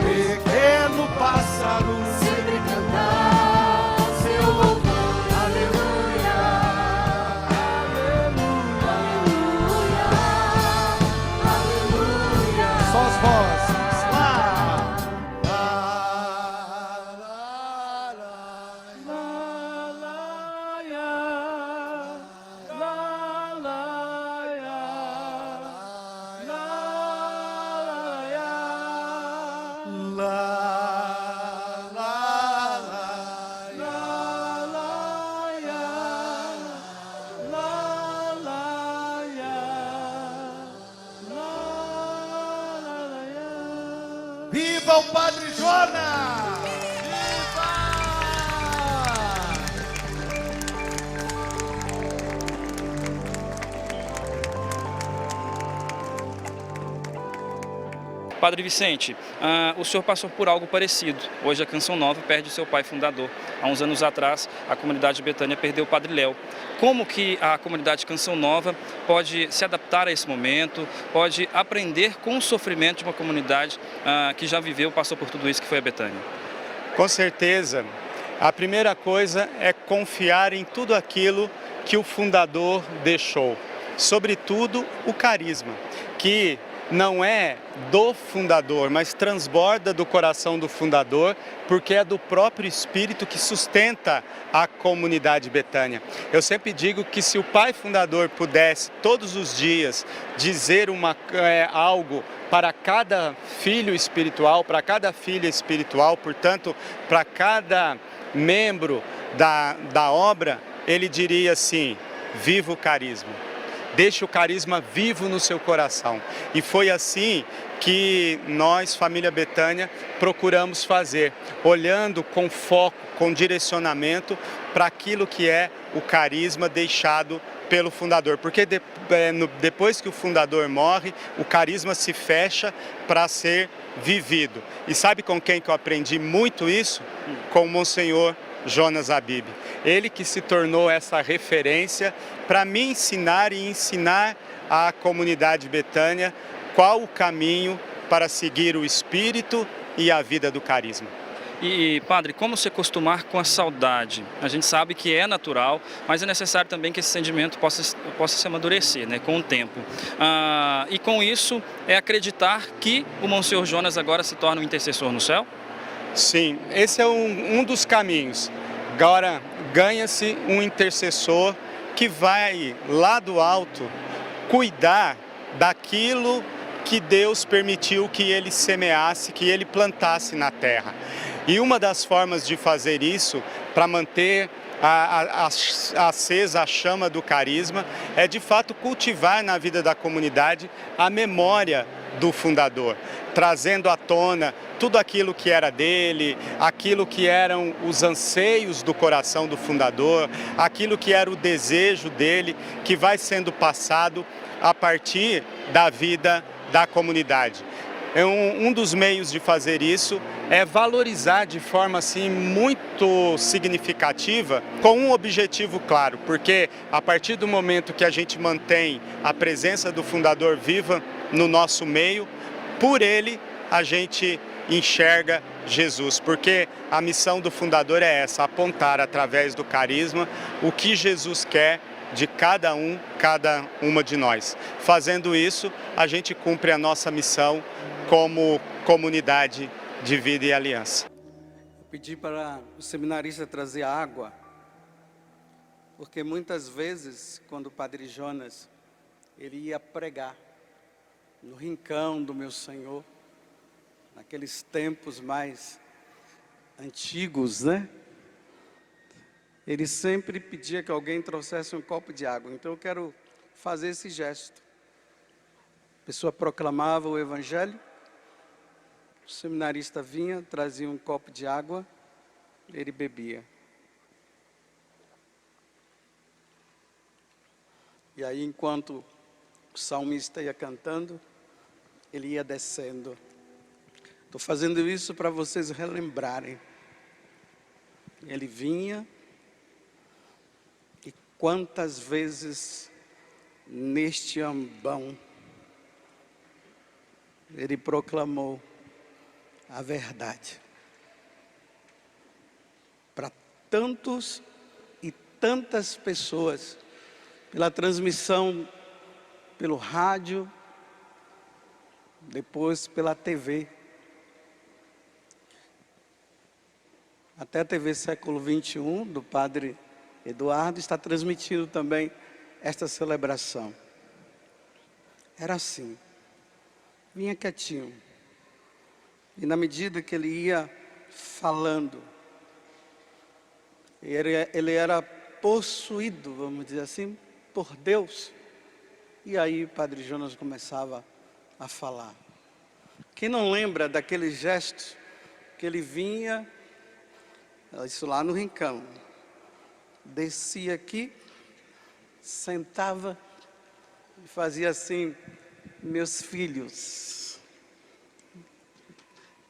Pequeno pássaro, sempre cantar seu louvor, aleluia, aleluia, aleluia. só as vozes. Lá, viva o Padre Jonas! Viva! Padre Vicente, o senhor passou por algo parecido. Hoje a Canção Nova perde o seu pai fundador. Há uns anos atrás, a comunidade de Betânia perdeu o Padre Léo. Como que a comunidade Canção Nova pode se adaptar a esse momento, pode aprender com o sofrimento de uma comunidade que já viveu, passou por tudo isso que foi a Betânia? Com certeza, a primeira coisa é confiar em tudo aquilo que o fundador deixou. Sobretudo o carisma, que não é do fundador, mas transborda do coração do fundador, porque é do próprio Espírito que sustenta a comunidade Betânia. Eu sempre digo que se o pai fundador pudesse todos os dias dizer algo para cada filho espiritual, para cada filha espiritual, portanto, para cada membro da obra, ele diria assim: viva o carisma. Deixe o carisma vivo no seu coração. E foi assim que nós, família Betânia, procuramos fazer, olhando com foco, com direcionamento para aquilo que é o carisma deixado pelo fundador. Porque depois que o fundador morre, o carisma se fecha para ser vivido. E sabe com quem que eu aprendi muito isso? Com o Monsenhor Jonas Abib. Ele que se tornou essa referência para me ensinar e ensinar à comunidade Betânia qual o caminho para seguir o Espírito e a vida do carisma. E, padre, como se acostumar com a saudade? A gente sabe que é natural, mas é necessário também que esse sentimento possa se amadurecer, né, com o tempo. E com isso, é acreditar que o Monsenhor Jonas agora se torna um intercessor no céu? Sim, esse é um dos caminhos. Agora, ganha-se um intercessor que vai lá do alto cuidar daquilo que Deus permitiu que ele semeasse, que ele plantasse na terra. E uma das formas de fazer isso, para manter acesa a chama do carisma, é de fato cultivar na vida da comunidade a memória do fundador, trazendo à tona tudo aquilo que era dele, aquilo que eram os anseios do coração do fundador, aquilo que era o desejo dele, que vai sendo passado a partir da vida da comunidade. Um dos meios de fazer isso é valorizar de forma assim muito significativa, com um objetivo claro, porque a partir do momento que a gente mantém a presença do fundador viva no nosso meio, por ele a gente enxerga Jesus, porque a missão do fundador é essa, apontar através do carisma o que Jesus quer de cada uma de nós. Fazendo isso, a gente cumpre a nossa missão como comunidade de vida e aliança. Eu pedi para o seminarista trazer água, porque muitas vezes, quando o Padre Jonas ele ia pregar no rincão do meu Senhor, naqueles tempos mais antigos, né? Ele sempre pedia que alguém trouxesse um copo de água. Então eu quero fazer esse gesto. A pessoa proclamava o Evangelho, o seminarista vinha, trazia um copo de água, ele bebia. E aí, enquanto o salmista ia cantando, ele ia descendo. Estou fazendo isso para vocês relembrarem. Ele vinha, e quantas vezes neste ambão ele proclamou a verdade para tantos e tantas pessoas, pela transmissão pelo rádio, depois pela TV, até a TV Século XXI, do Padre Eduardo, está transmitindo também esta celebração. Era assim, vinha quietinho, e na medida que ele ia falando, ele era possuído, vamos dizer assim, por Deus. E aí o Padre Jonas começava a falar. Quem não lembra daquele gesto que ele vinha, isso lá no rincão, descia aqui, sentava e fazia assim, meus filhos.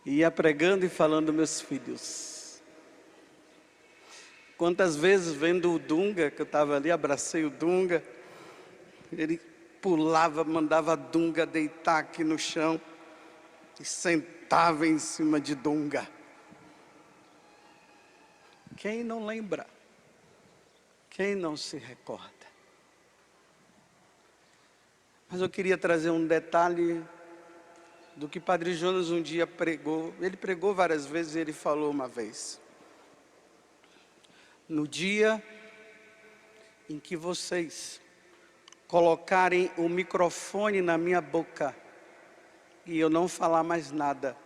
Ia pregando e falando, meus filhos. Quantas vezes vendo o Dunga, que eu estava ali, abracei o Dunga, ele pulava, mandava a Dunga deitar aqui no chão e sentava em cima de Dunga. Quem não lembra? Quem não se recorda? Mas eu queria trazer um detalhe do que Padre Jonas um dia pregou. Ele pregou várias vezes e ele falou uma vez: no dia em que vocês colocarem o microfone na minha boca e eu não falar mais nada,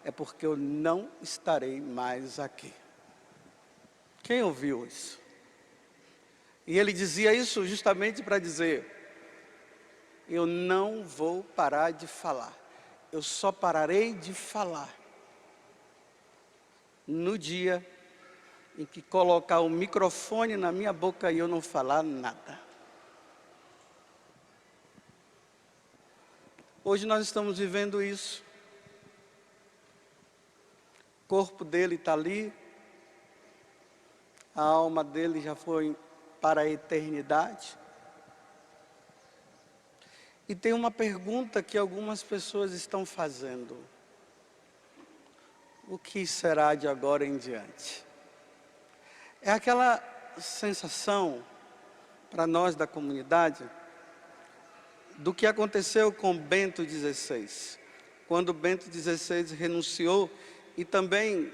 é porque eu não estarei mais aqui. Quem ouviu isso? E ele dizia isso justamente para dizer: eu não vou parar de falar. Eu só pararei de falar no dia em que colocar o microfone na minha boca e eu não falar nada. Hoje nós estamos vivendo isso. O corpo dele está ali, a alma dele já foi para a eternidade. E tem uma pergunta que algumas pessoas estão fazendo: o que será de agora em diante? É aquela sensação, para nós da comunidade, do que aconteceu com Bento XVI. Quando Bento XVI renunciou e também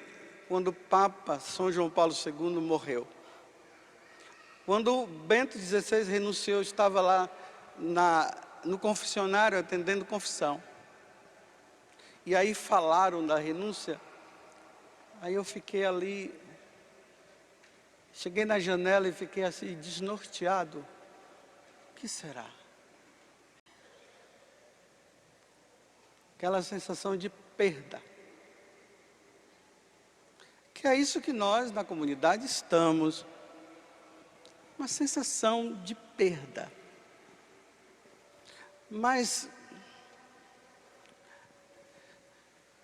quando o Papa São João Paulo II morreu. Quando Bento XVI renunciou, eu estava lá no confessionário atendendo confissão. E aí falaram da renúncia. Aí eu fiquei ali, cheguei na janela e fiquei assim desnorteado. O que será? aquela sensação de perda. Que é isso que nós na comunidade estamos, uma sensação de perda. Mas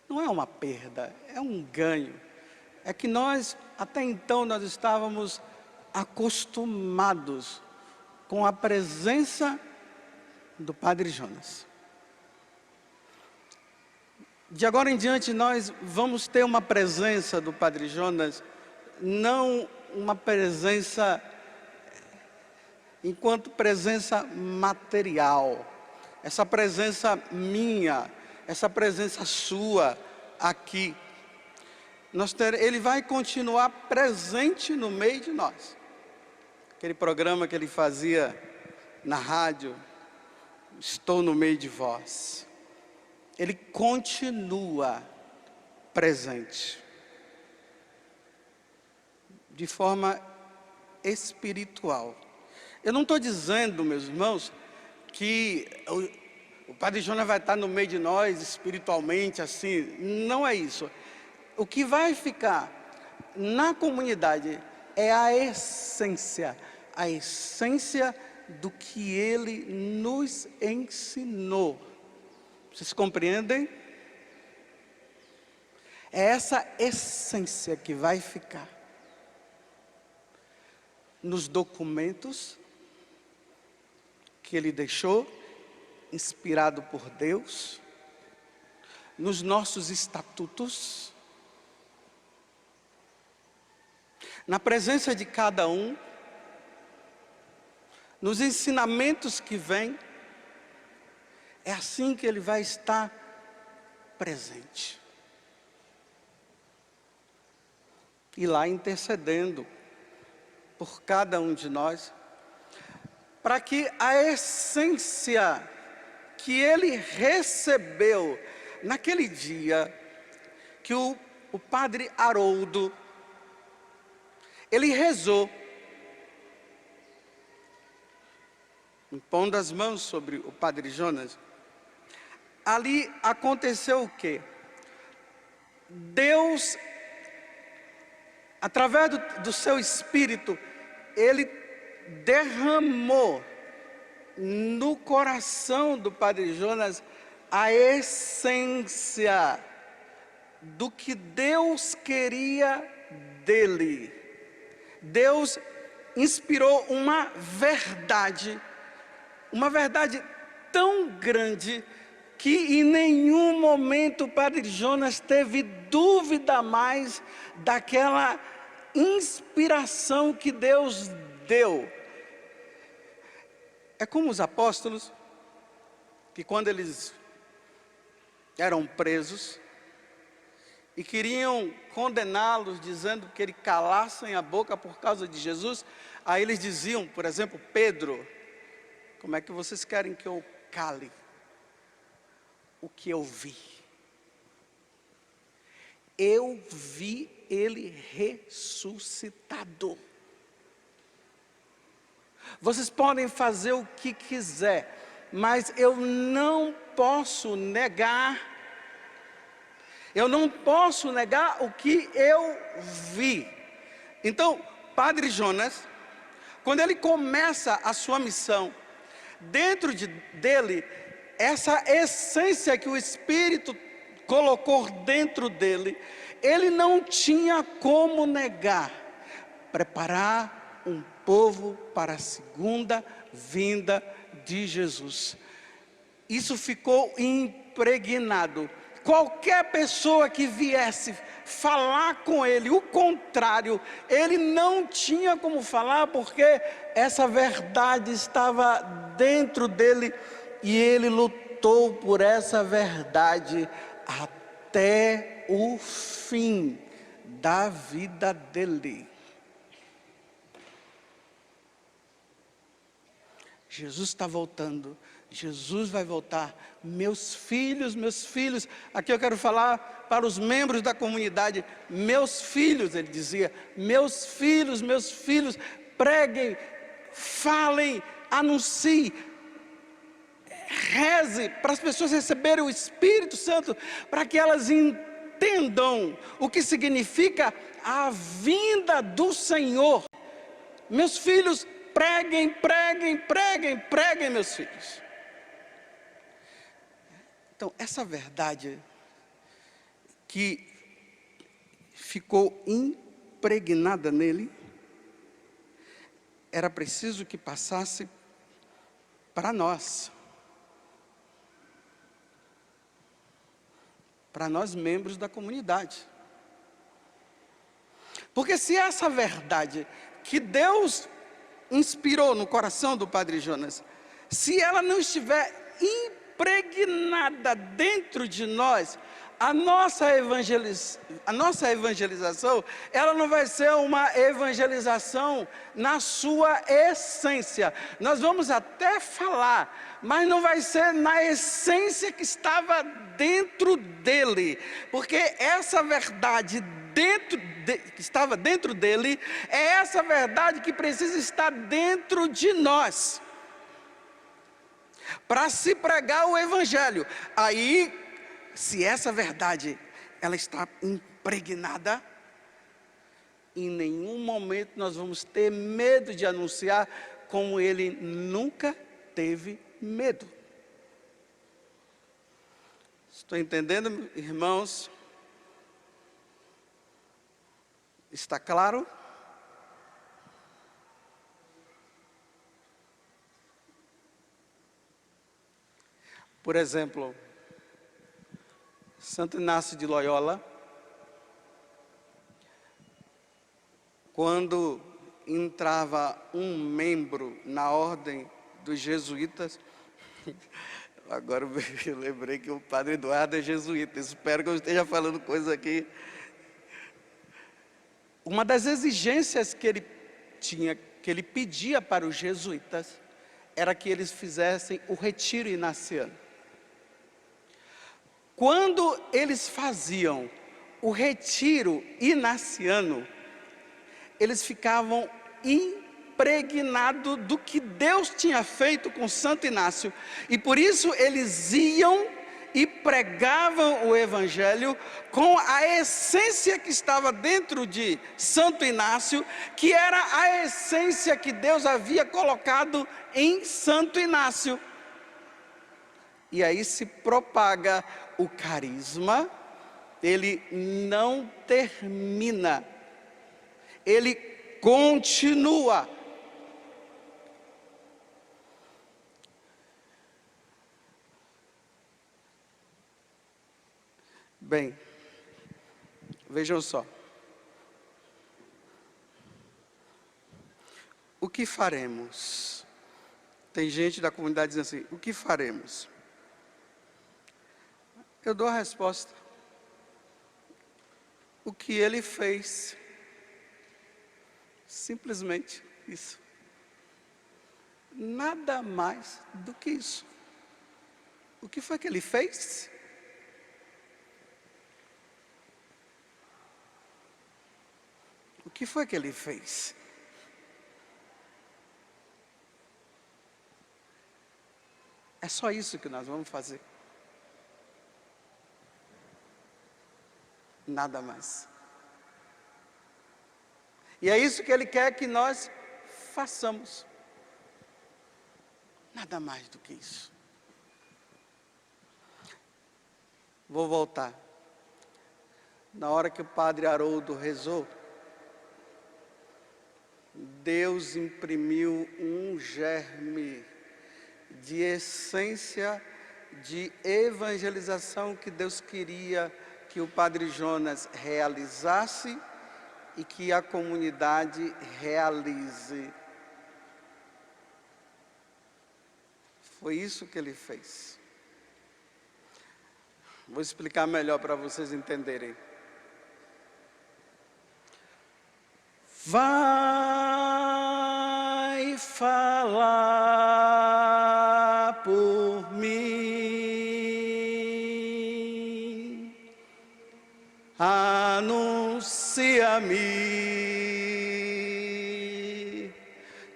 não é uma perda, é um ganho. É que nós, até então, nós estávamos acostumados com a presença do Padre Jonas. De agora em diante, nós vamos ter uma presença do Padre Jonas, não uma presença enquanto presença material. Essa presença minha, essa presença sua aqui. Ele vai continuar presente no meio de nós. Aquele programa que ele fazia na rádio, Estou no meio de vós. Ele continua presente. De forma espiritual. Eu não estou dizendo, meus irmãos, que o Padre Jonas vai estar no meio de nós espiritualmente assim. Não é isso. O que vai ficar na comunidade é a essência do que ele nos ensinou. Vocês compreendem? É essa essência que vai ficar nos documentos que ele deixou, inspirado por Deus, nos nossos estatutos, na presença de cada um, nos ensinamentos que vêm. É assim que ele vai estar presente. E lá intercedendo por cada um de nós, para que a essência que ele recebeu naquele dia, que o padre Haroldo, ele rezou, impondo as mãos sobre o Padre Jonas. Ali aconteceu o quê? Deus, através do seu Espírito, ele derramou no coração do Padre Jonas a essência do que Deus queria dele. Deus inspirou uma verdade tão grande, que em nenhum momento o Padre Jonas teve dúvida mais daquela inspiração que Deus deu. É como os apóstolos, que quando eles eram presos e queriam condená-los, dizendo que eles calassem a boca por causa de Jesus, aí eles diziam, por exemplo, Pedro: como é que vocês querem que eu cale o que eu vi? Eu vi ele ressuscitado. Vocês podem fazer o que quiser, mas eu não posso negar. Eu não posso negar o que eu vi. Então, Padre Jonas, quando ele começa a sua missão, dentro dele, essa essência que o Espírito colocou dentro dele, ele não tinha como negar. Preparar um povo para a segunda vinda de Jesus. Isso ficou impregnado. Qualquer pessoa que viesse falar com ele o contrário, ele não tinha como falar, porque essa verdade estava dentro dele, e ele lutou por essa verdade até o fim da vida dele. Jesus está voltando. Jesus vai voltar. Meus filhos, aqui eu quero falar para os membros da comunidade. Meus filhos, ele dizia, meus filhos, preguem, falem, anunciem. reze para as pessoas receberem o Espírito Santo, para que elas entendam o que significa a vinda do Senhor. Meus filhos, preguem, preguem, preguem, preguem, meus filhos. Então, essa verdade que ficou impregnada nele, era preciso que passasse para nós membros da comunidade. Porque se essa verdade que Deus inspirou no coração do Padre Jonas, se ela não estiver impregnada dentro de nós, a nossa evangelização, ela não vai ser uma evangelização na sua essência. Nós vamos até falar, mas não vai ser na essência que estava dentro dele, porque essa verdade que estava dentro dele, é essa verdade que precisa estar dentro de nós, para se pregar o Evangelho. Aí, se essa verdade, ela está impregnada, em nenhum momento nós vamos ter medo de anunciar, como ele nunca teve medo. Estou entendendo, irmãos? Está claro? Por exemplo, Santo Inácio de Loyola, quando entrava um membro na ordem dos jesuítas, agora eu lembrei que o Padre Eduardo é jesuíta, espero que eu esteja falando coisa aqui. Uma das exigências que ele tinha, que ele pedia para os jesuítas, era que eles fizessem o retiro inaciano. Quando eles faziam o retiro inaciano, eles ficavam impregnados do que Deus tinha feito com Santo Inácio, e por isso eles iam e pregavam o Evangelho com a essência que estava dentro de Santo Inácio, que era a essência que Deus havia colocado em Santo Inácio. E aí se propaga o carisma, ele não termina, ele continua. Bem, vejam só. O que faremos? Tem gente da comunidade dizendo assim, o que faremos? Eu dou a resposta. O que ele fez. Simplesmente isso. Nada mais do que isso. O que foi que ele fez? O que foi que ele fez? É só isso que nós vamos fazer. Nada mais. E é isso que ele quer que nós façamos. Nada mais do que isso. Vou voltar. Na hora que o Padre Haroldo rezou, Deus imprimiu um germe de essência de evangelização que Deus queria que o Padre Jonas realizasse e que a comunidade realize. Foi isso que ele fez. Vou explicar melhor para vocês entenderem. Vai falar por mim, anuncia-me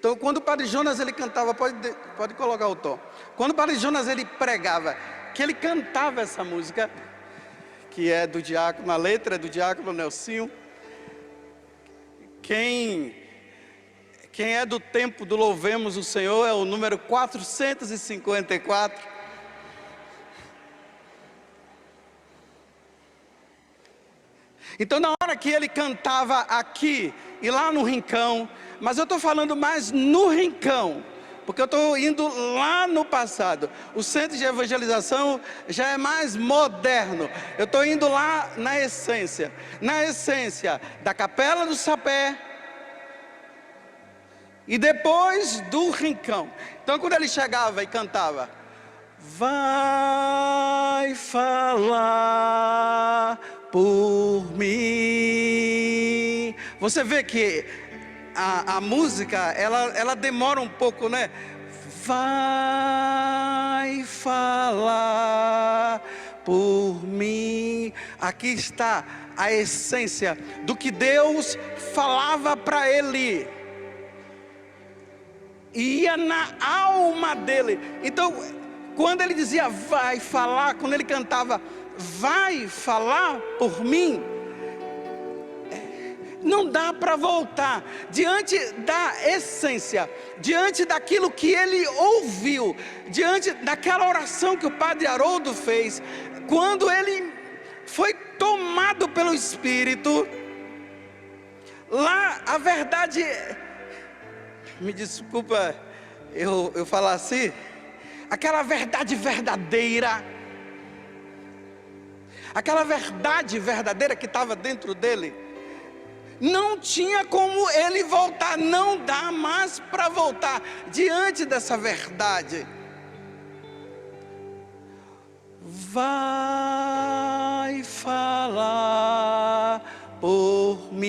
Então, quando o Padre Jonas ele cantava, pode colocar o tom. Quando o Padre Jonas ele pregava, que ele cantava essa música, que é do diácono, a letra é do diácono Nelsinho. Quem é do tempo do Louvemos o Senhor é o número 454. Então, na hora que ele cantava aqui e lá no Rincão, mas eu estou falando mais no Rincão, porque eu estou indo lá no passado. O centro de evangelização já é mais moderno. Eu estou indo lá na essência da Capela do Sapé e depois do Rincão. Então, quando ele chegava e cantava, vai falar por mim. Você vê que a música, ela demora um pouco, né? Vai falar por mim. Aqui está a essência do que Deus falava para ele. Ia na alma dele. Então, quando ele dizia vai falar, quando ele cantava vai falar por mim, não dá para voltar diante da essência, diante daquilo que ele ouviu, diante daquela oração que o Padre Haroldo fez, quando ele foi tomado pelo Espírito. Lá a verdade, me desculpa eu falar assim, aquela verdade verdadeira, aquela verdade verdadeira que estava dentro dele, não tinha como ele voltar, não dá mais para voltar diante dessa verdade. Vai falar por mim,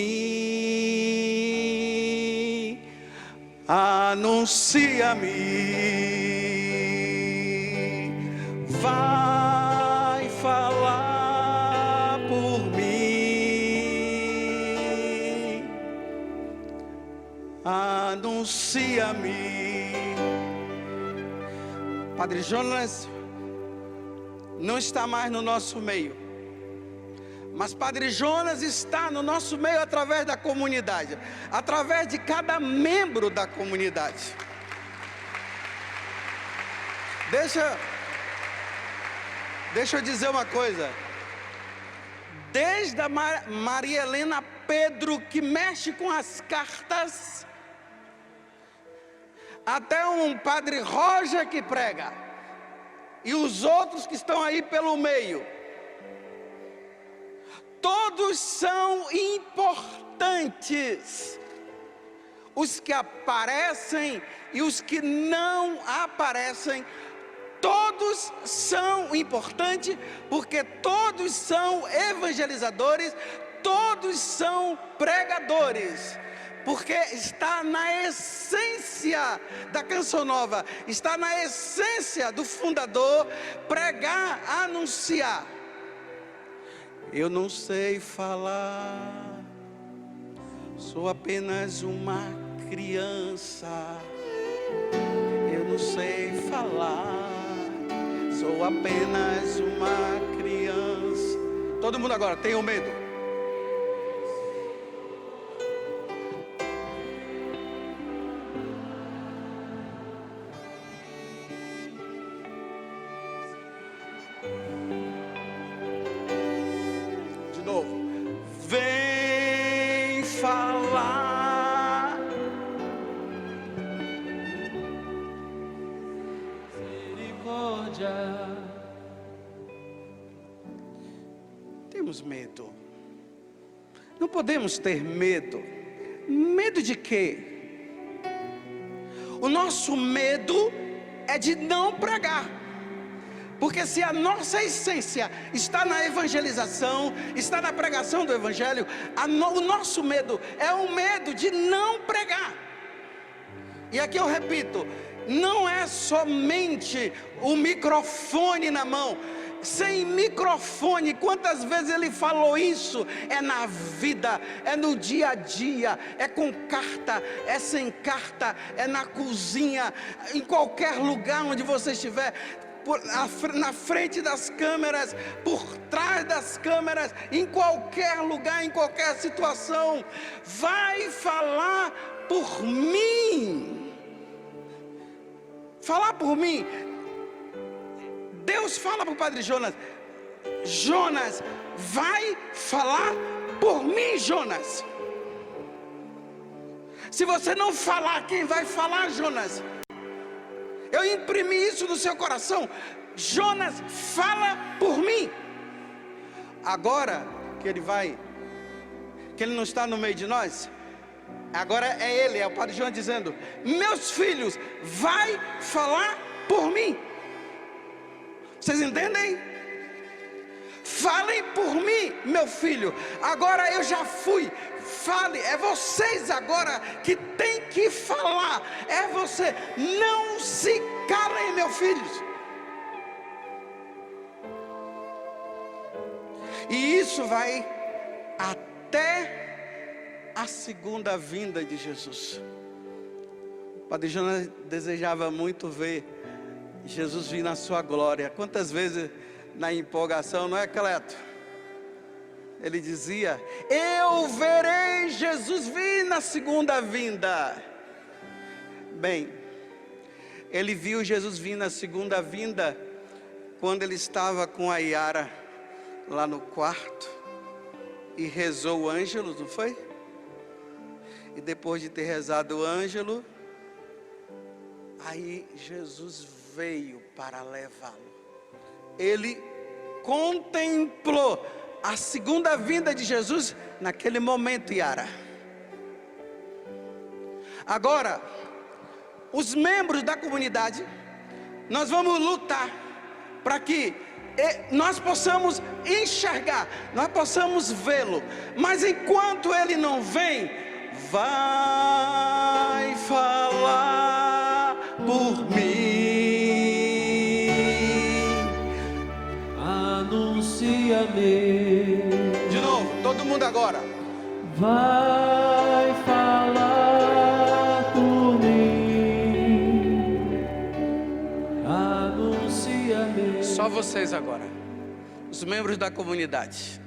anuncia-me, vai falar por mim, anuncia-me. Padre Jonas não está mais no nosso meio, mas Padre Jonas está no nosso meio através da comunidade, através de cada membro da comunidade. Deixa eu dizer uma coisa. Desde a Maria Helena Pedro, que mexe com as cartas, até um Padre Roger que prega, e os outros que estão aí pelo meio, todos são importantes. Os que aparecem e os que não aparecem, todos são importantes, porque todos são evangelizadores, todos são pregadores, porque está na essência da Canção Nova, está na essência do fundador, pregar, anunciar. Eu não sei falar, sou apenas uma criança. Eu não sei falar, sou apenas uma criança. Todo mundo agora, tenham medo. De novo. Vem falar. Temos medo. Não podemos ter medo. Medo de quê? O nosso medo é de não pregar. Porque se a nossa essência está na evangelização, está na pregação do evangelho, o nosso medo é o medo de não pregar. E aqui eu repito, não é somente o microfone na mão, sem microfone. Quantas vezes ele falou isso? É na vida, é no dia a dia, é com carta, é sem carta, é na cozinha, em qualquer lugar onde você estiver, na frente das câmeras, por trás das câmeras, em qualquer lugar, em qualquer situação. Vai falar por mim. Falar por mim. Deus fala para o Padre Jonas: Jonas, vai falar por mim, Jonas. Se você não falar, quem vai falar, Jonas? Eu imprimi isso no seu coração. Jonas, fala por mim. Agora que ele não está no meio de nós, agora é o Padre Jonas dizendo: meus filhos, vai falar por mim. Vocês entendem? Falem por mim, meu filho. Agora eu já fui. Fale, é vocês agora que tem que falar. É você. Não se calem, meus filhos. E isso vai até a segunda vinda de Jesus. O Padre Jonas desejava muito ver Jesus vir na sua glória. Quantas vezes na empolgação, não é, Cleto? Ele dizia: eu verei Jesus vir na segunda vinda. Bem, ele viu Jesus vir na segunda vinda quando ele estava com a Yara lá no quarto e rezou o Ângelus, não foi? E depois de ter rezado o Ângelus, aí Jesus veio para levá-lo. Ele contemplou a segunda vinda de Jesus naquele momento, Yara. Agora, os membros da comunidade, nós vamos lutar para que nós possamos enxergar, nós possamos vê-lo. Mas enquanto ele não vem, vai falar por mim. Anuncia-me. De novo, todo mundo agora. Vai falar por mim. Anuncia-me. Só vocês agora, os membros da comunidade.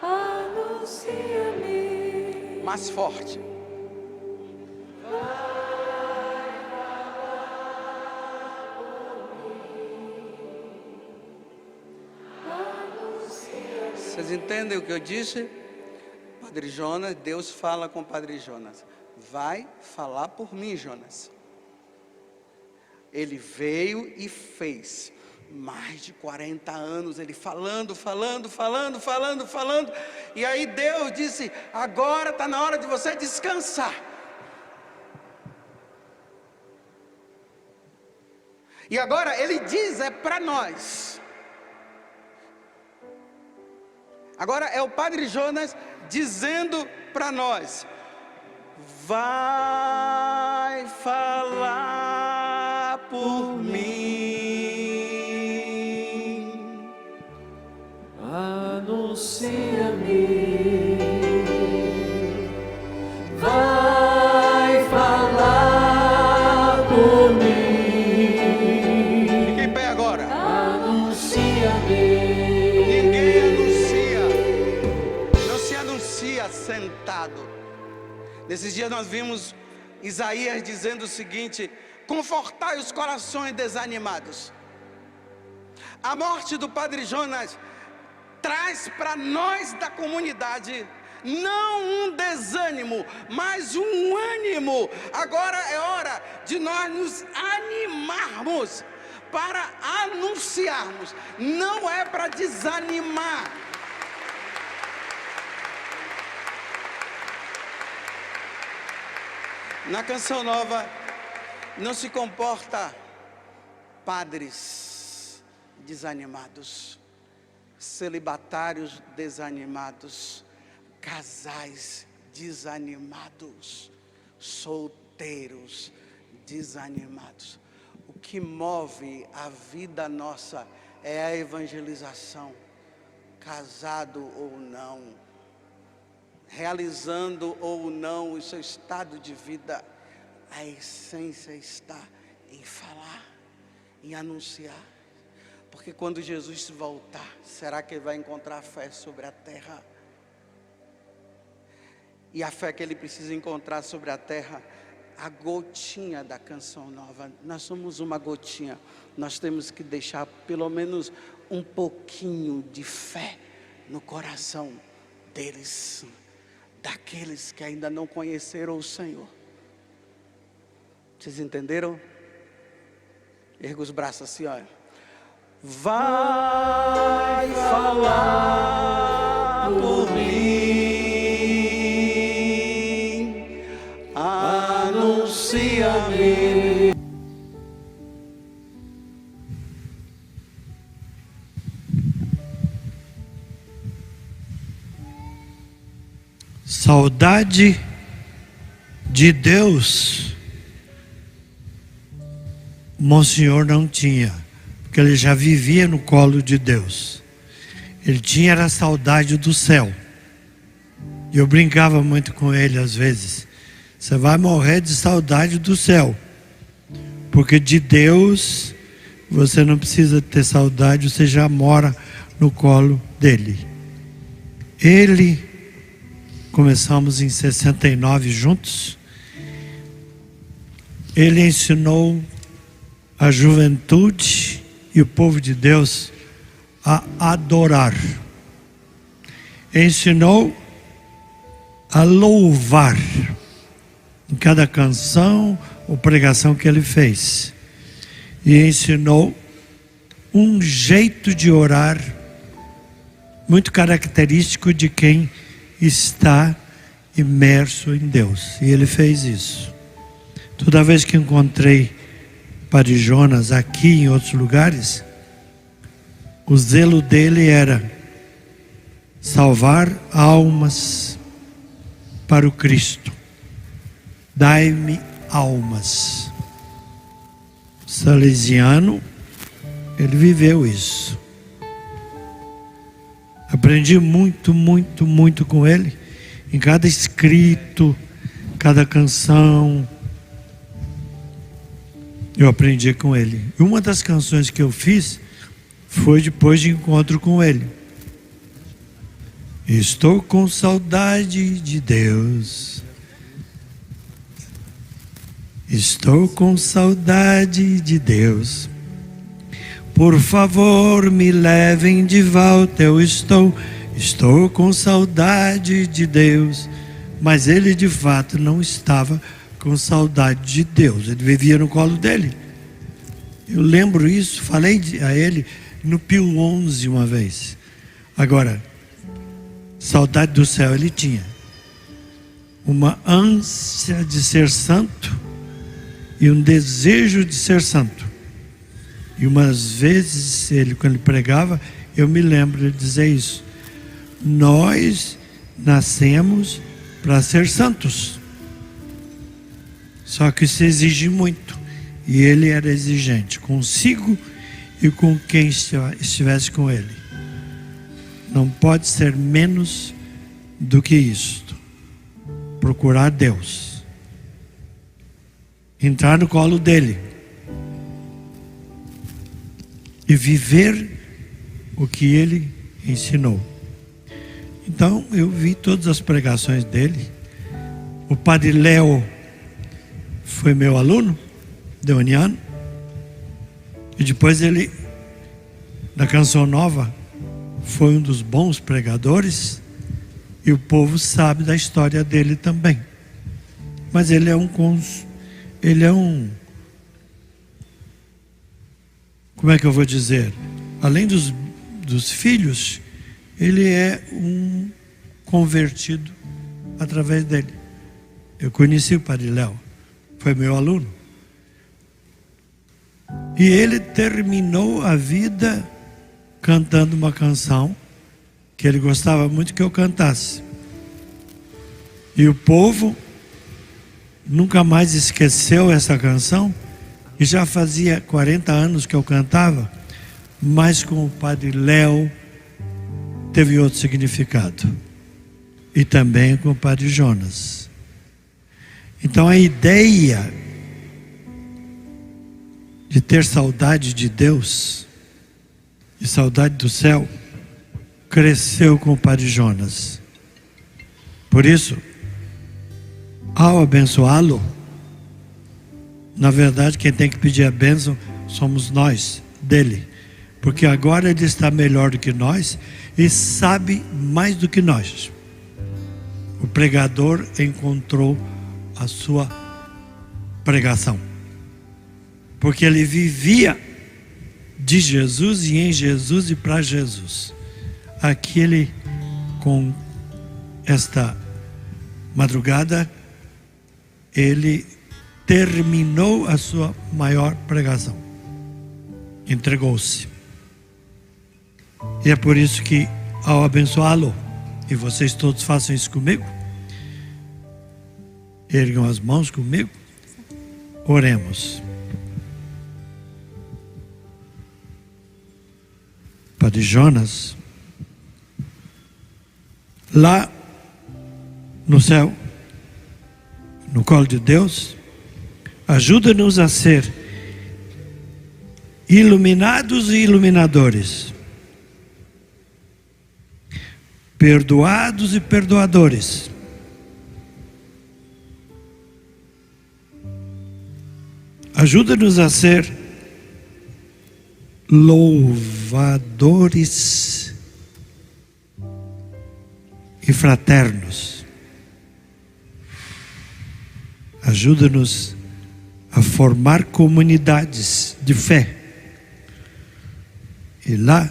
Anuncia-me. Mais forte. Vocês entendem o que eu disse? Padre Jonas, Deus fala com o Padre Jonas: vai falar por mim, Jonas. Ele veio e fez. Mais de 40 anos ele falando. E aí Deus disse: agora está na hora de você descansar. E agora ele diz, é para nós. Agora é o Padre Jonas dizendo para nós: vai falar por mim. Anuncia-me. Vai falar por mim. Fique em pé agora. Anuncia-me. Ninguém anuncia. Não se anuncia sentado. Nesses dias nós vimos Isaías dizendo o seguinte: confortai os corações desanimados. A morte do Padre Jonas traz para nós da comunidade não um desânimo, mas um ânimo. Agora é hora de nós nos animarmos para anunciarmos, não é para desanimar. Na Canção Nova não se comporta padres desanimados, celibatários desanimados, casais desanimados, solteiros desanimados. O que move a vida nossa é a evangelização, casado ou não, realizando ou não o seu estado de vida. A essência está em falar, em anunciar. Porque quando Jesus voltar, será que ele vai encontrar fé sobre a terra? E a fé que ele precisa encontrar sobre a terra, a gotinha da canção nova. Nós somos uma gotinha. Nós temos que deixar pelo menos um pouquinho de fé no coração deles, daqueles que ainda não conheceram o Senhor. Vocês entenderam? Erga os braços assim, olha. Vai falar por mim, anuncia-me. Saudade de Deus, Monsenhor não tinha, porque ele já vivia no colo de Deus. Ele tinha a saudade do céu. E eu brincava muito com ele às vezes. Você vai morrer de saudade do céu, porque de Deus você não precisa ter saudade, você já mora no colo dele. Começamos em 69 juntos. Ele ensinou a juventude e o povo de Deus a adorar. Ensinou a louvar em cada canção ou pregação que ele fez. E ensinou um jeito de orar muito característico de quem está imerso em Deus. E ele fez isso. Toda vez que encontrei Padre Jonas aqui e em outros lugares, o zelo dele era salvar almas para o Cristo. Dai-me almas. Salesiano, ele viveu isso. Aprendi muito, muito, muito com ele, em cada escrito, cada canção, eu aprendi com ele. E uma das canções que eu fiz foi depois de encontro com ele. Estou com saudade de Deus. Estou com saudade de Deus. Por favor, me levem de volta, eu estou com saudade de Deus. Mas ele de fato não estava com saudade de Deus, ele vivia no colo dele. Eu lembro isso, falei a ele no Pio XI uma vez. Agora, saudade do céu ele tinha. Uma ânsia de ser santo e um desejo de ser santo. E umas vezes, quando ele pregava, eu me lembro de dizer isso. Nós nascemos para ser santos. Só que isso exige muito. E ele era exigente, consigo e com quem estivesse com ele. Não pode ser menos do que isto. Procurar Deus. Entrar no colo dele. E viver o que ele ensinou. Então eu vi todas as pregações dele. O Padre Léo foi meu aluno, deoniano. E depois ele, da Canção Nova, foi um dos bons pregadores. E o povo sabe da história dele também. Mas ele é um como é que eu vou dizer? Além dos filhos, ele é um convertido através dele. Eu conheci o Padre Léo, foi meu aluno. E ele terminou a vida cantando uma canção que ele gostava muito que eu cantasse. E o povo nunca mais esqueceu essa canção. E já fazia 40 anos que eu cantava, mas com o Padre Léo teve outro significado. E também com o Padre Jonas. Então a ideia de ter saudade de Deus e saudade do céu cresceu com o Padre Jonas. Por isso, ao abençoá-lo, na verdade quem tem que pedir a bênção somos nós, dele. Porque agora ele está melhor do que nós e sabe mais do que nós. O pregador encontrou a sua pregação. Porque ele vivia de Jesus e em Jesus e para Jesus. Aqui ele, com esta madrugada, ele terminou a sua maior pregação. Entregou-se. E é por isso que, ao abençoá-lo, e vocês todos façam isso comigo, ergam as mãos comigo, oremos. Padre Jonas, lá no céu, no colo de Deus, ajuda-nos a ser iluminados e iluminadores, perdoados e perdoadores, ajuda-nos a ser louvadores e fraternos. Ajuda-nos a formar comunidades de fé. E lá,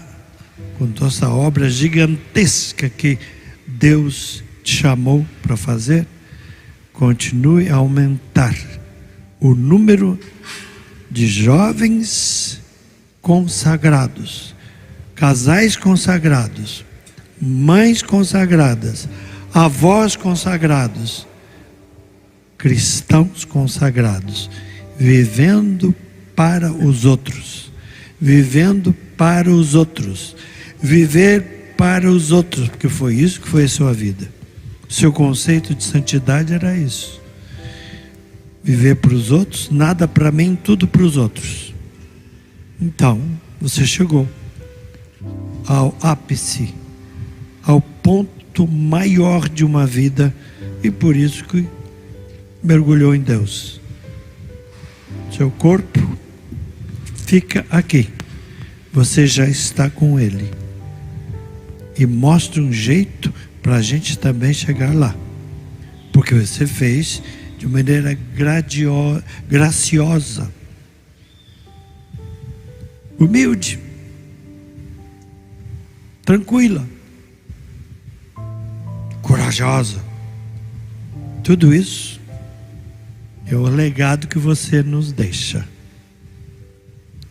com nossa obra gigantesca que Deus te chamou para fazer, continue a aumentar o número de jovens consagrados, casais consagrados, mães consagradas, avós consagrados, cristãos consagrados, vivendo para os outros, vivendo para os outros, viver para os outros, porque foi isso que foi a sua vida. Seu conceito de santidade era isso: viver para os outros, nada para mim, tudo para os outros. Então, você chegou ao ápice, ao ponto maior de uma vida, e por isso que mergulhou em Deus. Seu corpo fica aqui, você já está com Ele, e mostra um jeito para a gente também chegar lá, porque você fez de maneira graciosa, humilde, tranquila, corajosa. Tudo isso é o legado que você nos deixa.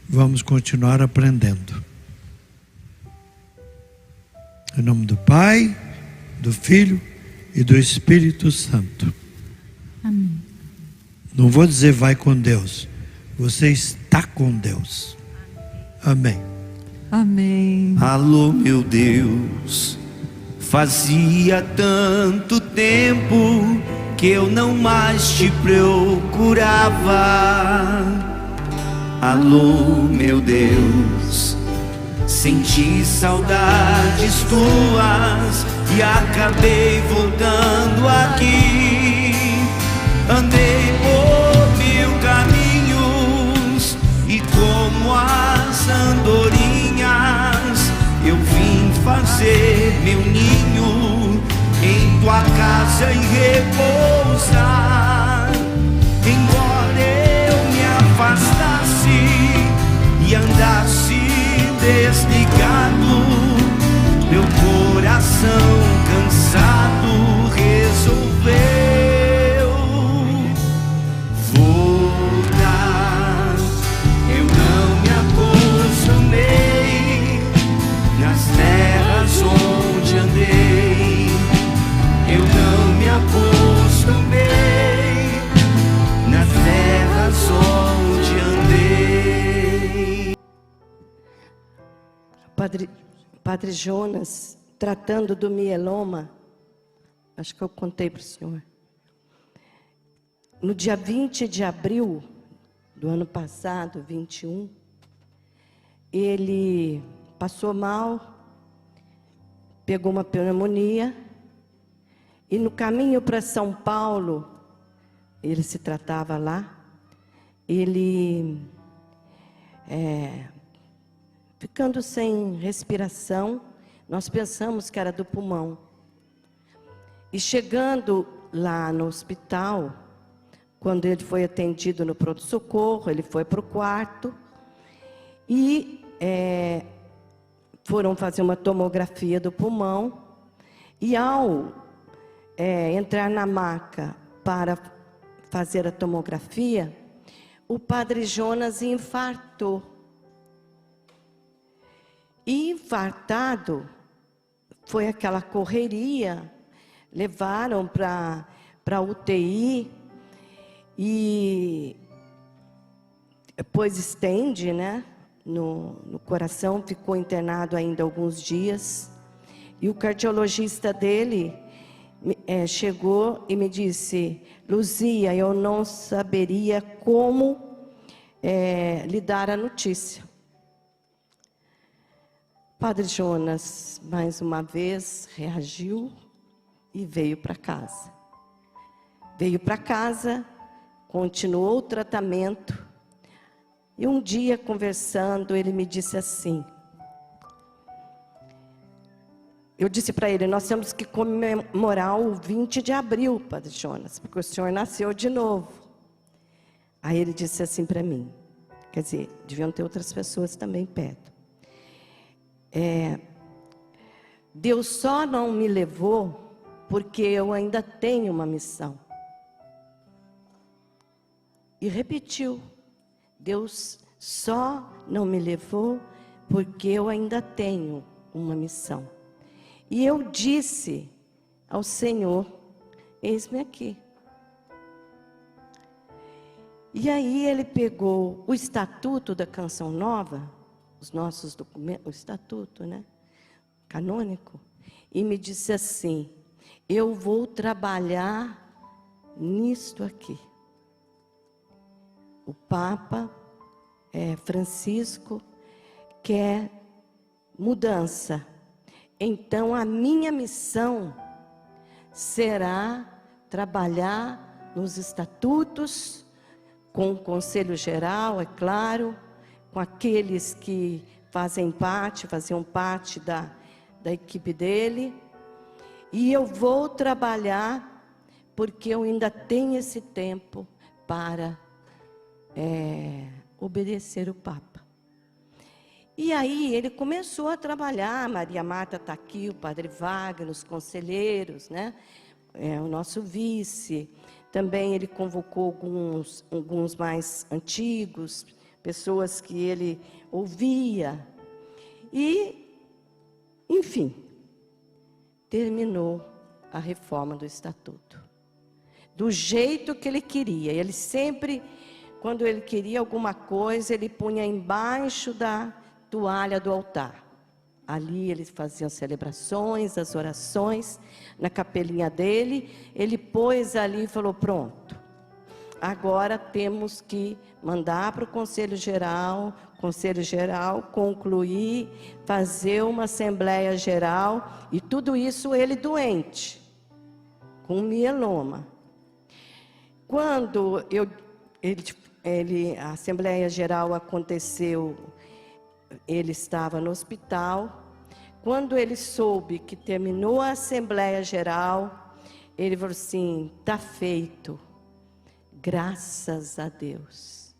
Vamos continuar aprendendo. Em nome do Pai, do Filho e do Espírito Santo. Amém. Não vou dizer vai com Deus. Você está com Deus. Amém. Amém. Alô, meu Deus, fazia tanto tempo que eu não mais te procurava. Alô, meu Deus, senti saudades tuas e acabei voltando aqui. Andei por 1000 caminhos e como as andorinhas eu vim fazer meu ninho em tua casa e repousar. Embora eu me afastasse e andasse desligado, meu coração cansado resolveu voltar. Eu não me acostumei nas terras onde andei, eu não me acostumei Padre Jonas, tratando do mieloma, acho que eu contei para o senhor. No dia 20 de abril do ano passado, 21, ele passou mal, pegou uma pneumonia, e no caminho para São Paulo, ele se tratava lá, ele, ficando sem respiração, nós pensamos que era do pulmão. E chegando lá no hospital, quando ele foi atendido no pronto-socorro, ele foi para o quarto e foram fazer uma tomografia do pulmão. E ao entrar na maca para fazer a tomografia, o Padre Jonas infartou. E infartado, foi aquela correria, levaram para a UTI e depois estende, né, no coração, ficou internado ainda alguns dias. E o cardiologista dele chegou e me disse: Luzia, eu não saberia como lhe dar a notícia. Padre Jonas, mais uma vez, reagiu e veio para casa. Veio para casa, continuou o tratamento. E um dia, conversando, ele me disse assim. Eu disse para ele: nós temos que comemorar o 20 de abril, Padre Jonas, porque o senhor nasceu de novo. Aí ele disse assim para mim, quer dizer, deviam ter outras pessoas também perto. Deus só não me levou porque eu ainda tenho uma missão. E repetiu: Deus só não me levou porque eu ainda tenho uma missão. E eu disse ao Senhor: eis-me aqui. E aí ele pegou o estatuto da Canção Nova, os nossos documentos, o estatuto, né, canônico, e me disse assim: eu vou trabalhar nisto aqui. O Papa Francisco quer mudança. Então, a minha missão será trabalhar nos estatutos, com o Conselho Geral, é claro, com aqueles que faziam parte da equipe dele. E eu vou trabalhar porque eu ainda tenho esse tempo para obedecer o Papa. E aí ele começou a trabalhar, a Maria Marta está aqui, o Padre Wagner, os conselheiros, né? O nosso vice. Também ele convocou alguns mais antigos, pessoas que ele ouvia. E, enfim, terminou a reforma do Estatuto. Do jeito que ele queria. Ele sempre, quando ele queria alguma coisa, ele punha embaixo da toalha do altar. Ali eles faziam celebrações, as orações, na capelinha dele. Ele pôs ali e falou: pronto, agora temos que mandar para o Conselho Geral concluir, fazer uma Assembleia Geral, e tudo isso ele doente, com mieloma. Quando a Assembleia Geral aconteceu, ele estava no hospital. Quando ele soube que terminou a Assembleia Geral, ele falou assim: está feito, graças a Deus.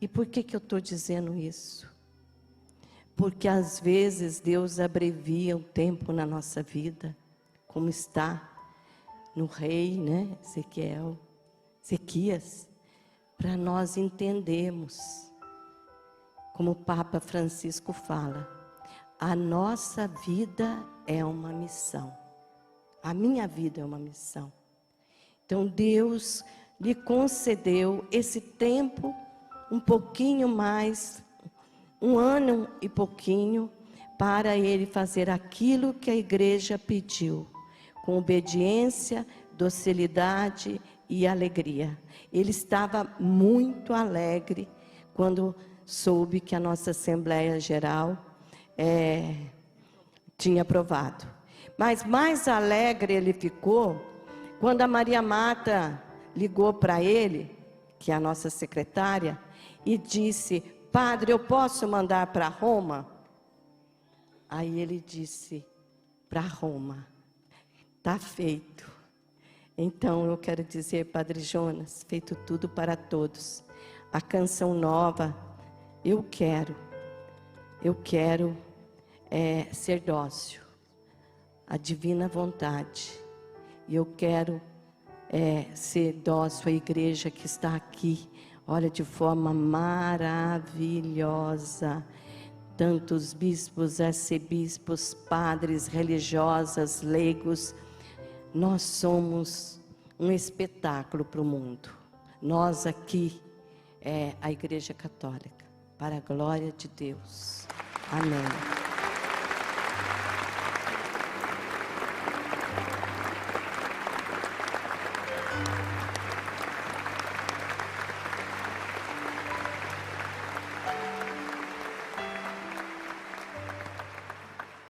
E por que eu estou dizendo isso? Porque às vezes Deus abrevia o tempo na nossa vida, como está no rei, né, Ezequias, para nós entendermos. Como o Papa Francisco fala, a nossa vida é uma missão. A minha vida é uma missão. Então Deus lhe concedeu esse tempo, um pouquinho mais, 1 ano e pouquinho, para ele fazer aquilo que a igreja pediu, com obediência, docilidade e alegria. Ele estava muito alegre quando soube que a nossa Assembleia Geral tinha aprovado. Mas mais alegre ele ficou quando a Maria Marta ligou para ele, que é a nossa secretária, e disse: padre, eu posso mandar para Roma? Aí ele disse: para Roma, está feito. Então eu quero dizer, Padre Jonas, feito tudo para todos. A canção nova, eu quero ser dócil, a divina vontade. E eu quero ser dócil à igreja que está aqui, olha, de forma maravilhosa. Tantos bispos, arcebispos, padres, religiosas, leigos. Nós somos um espetáculo para o mundo. Nós aqui, a Igreja Católica, para a glória de Deus. Amém.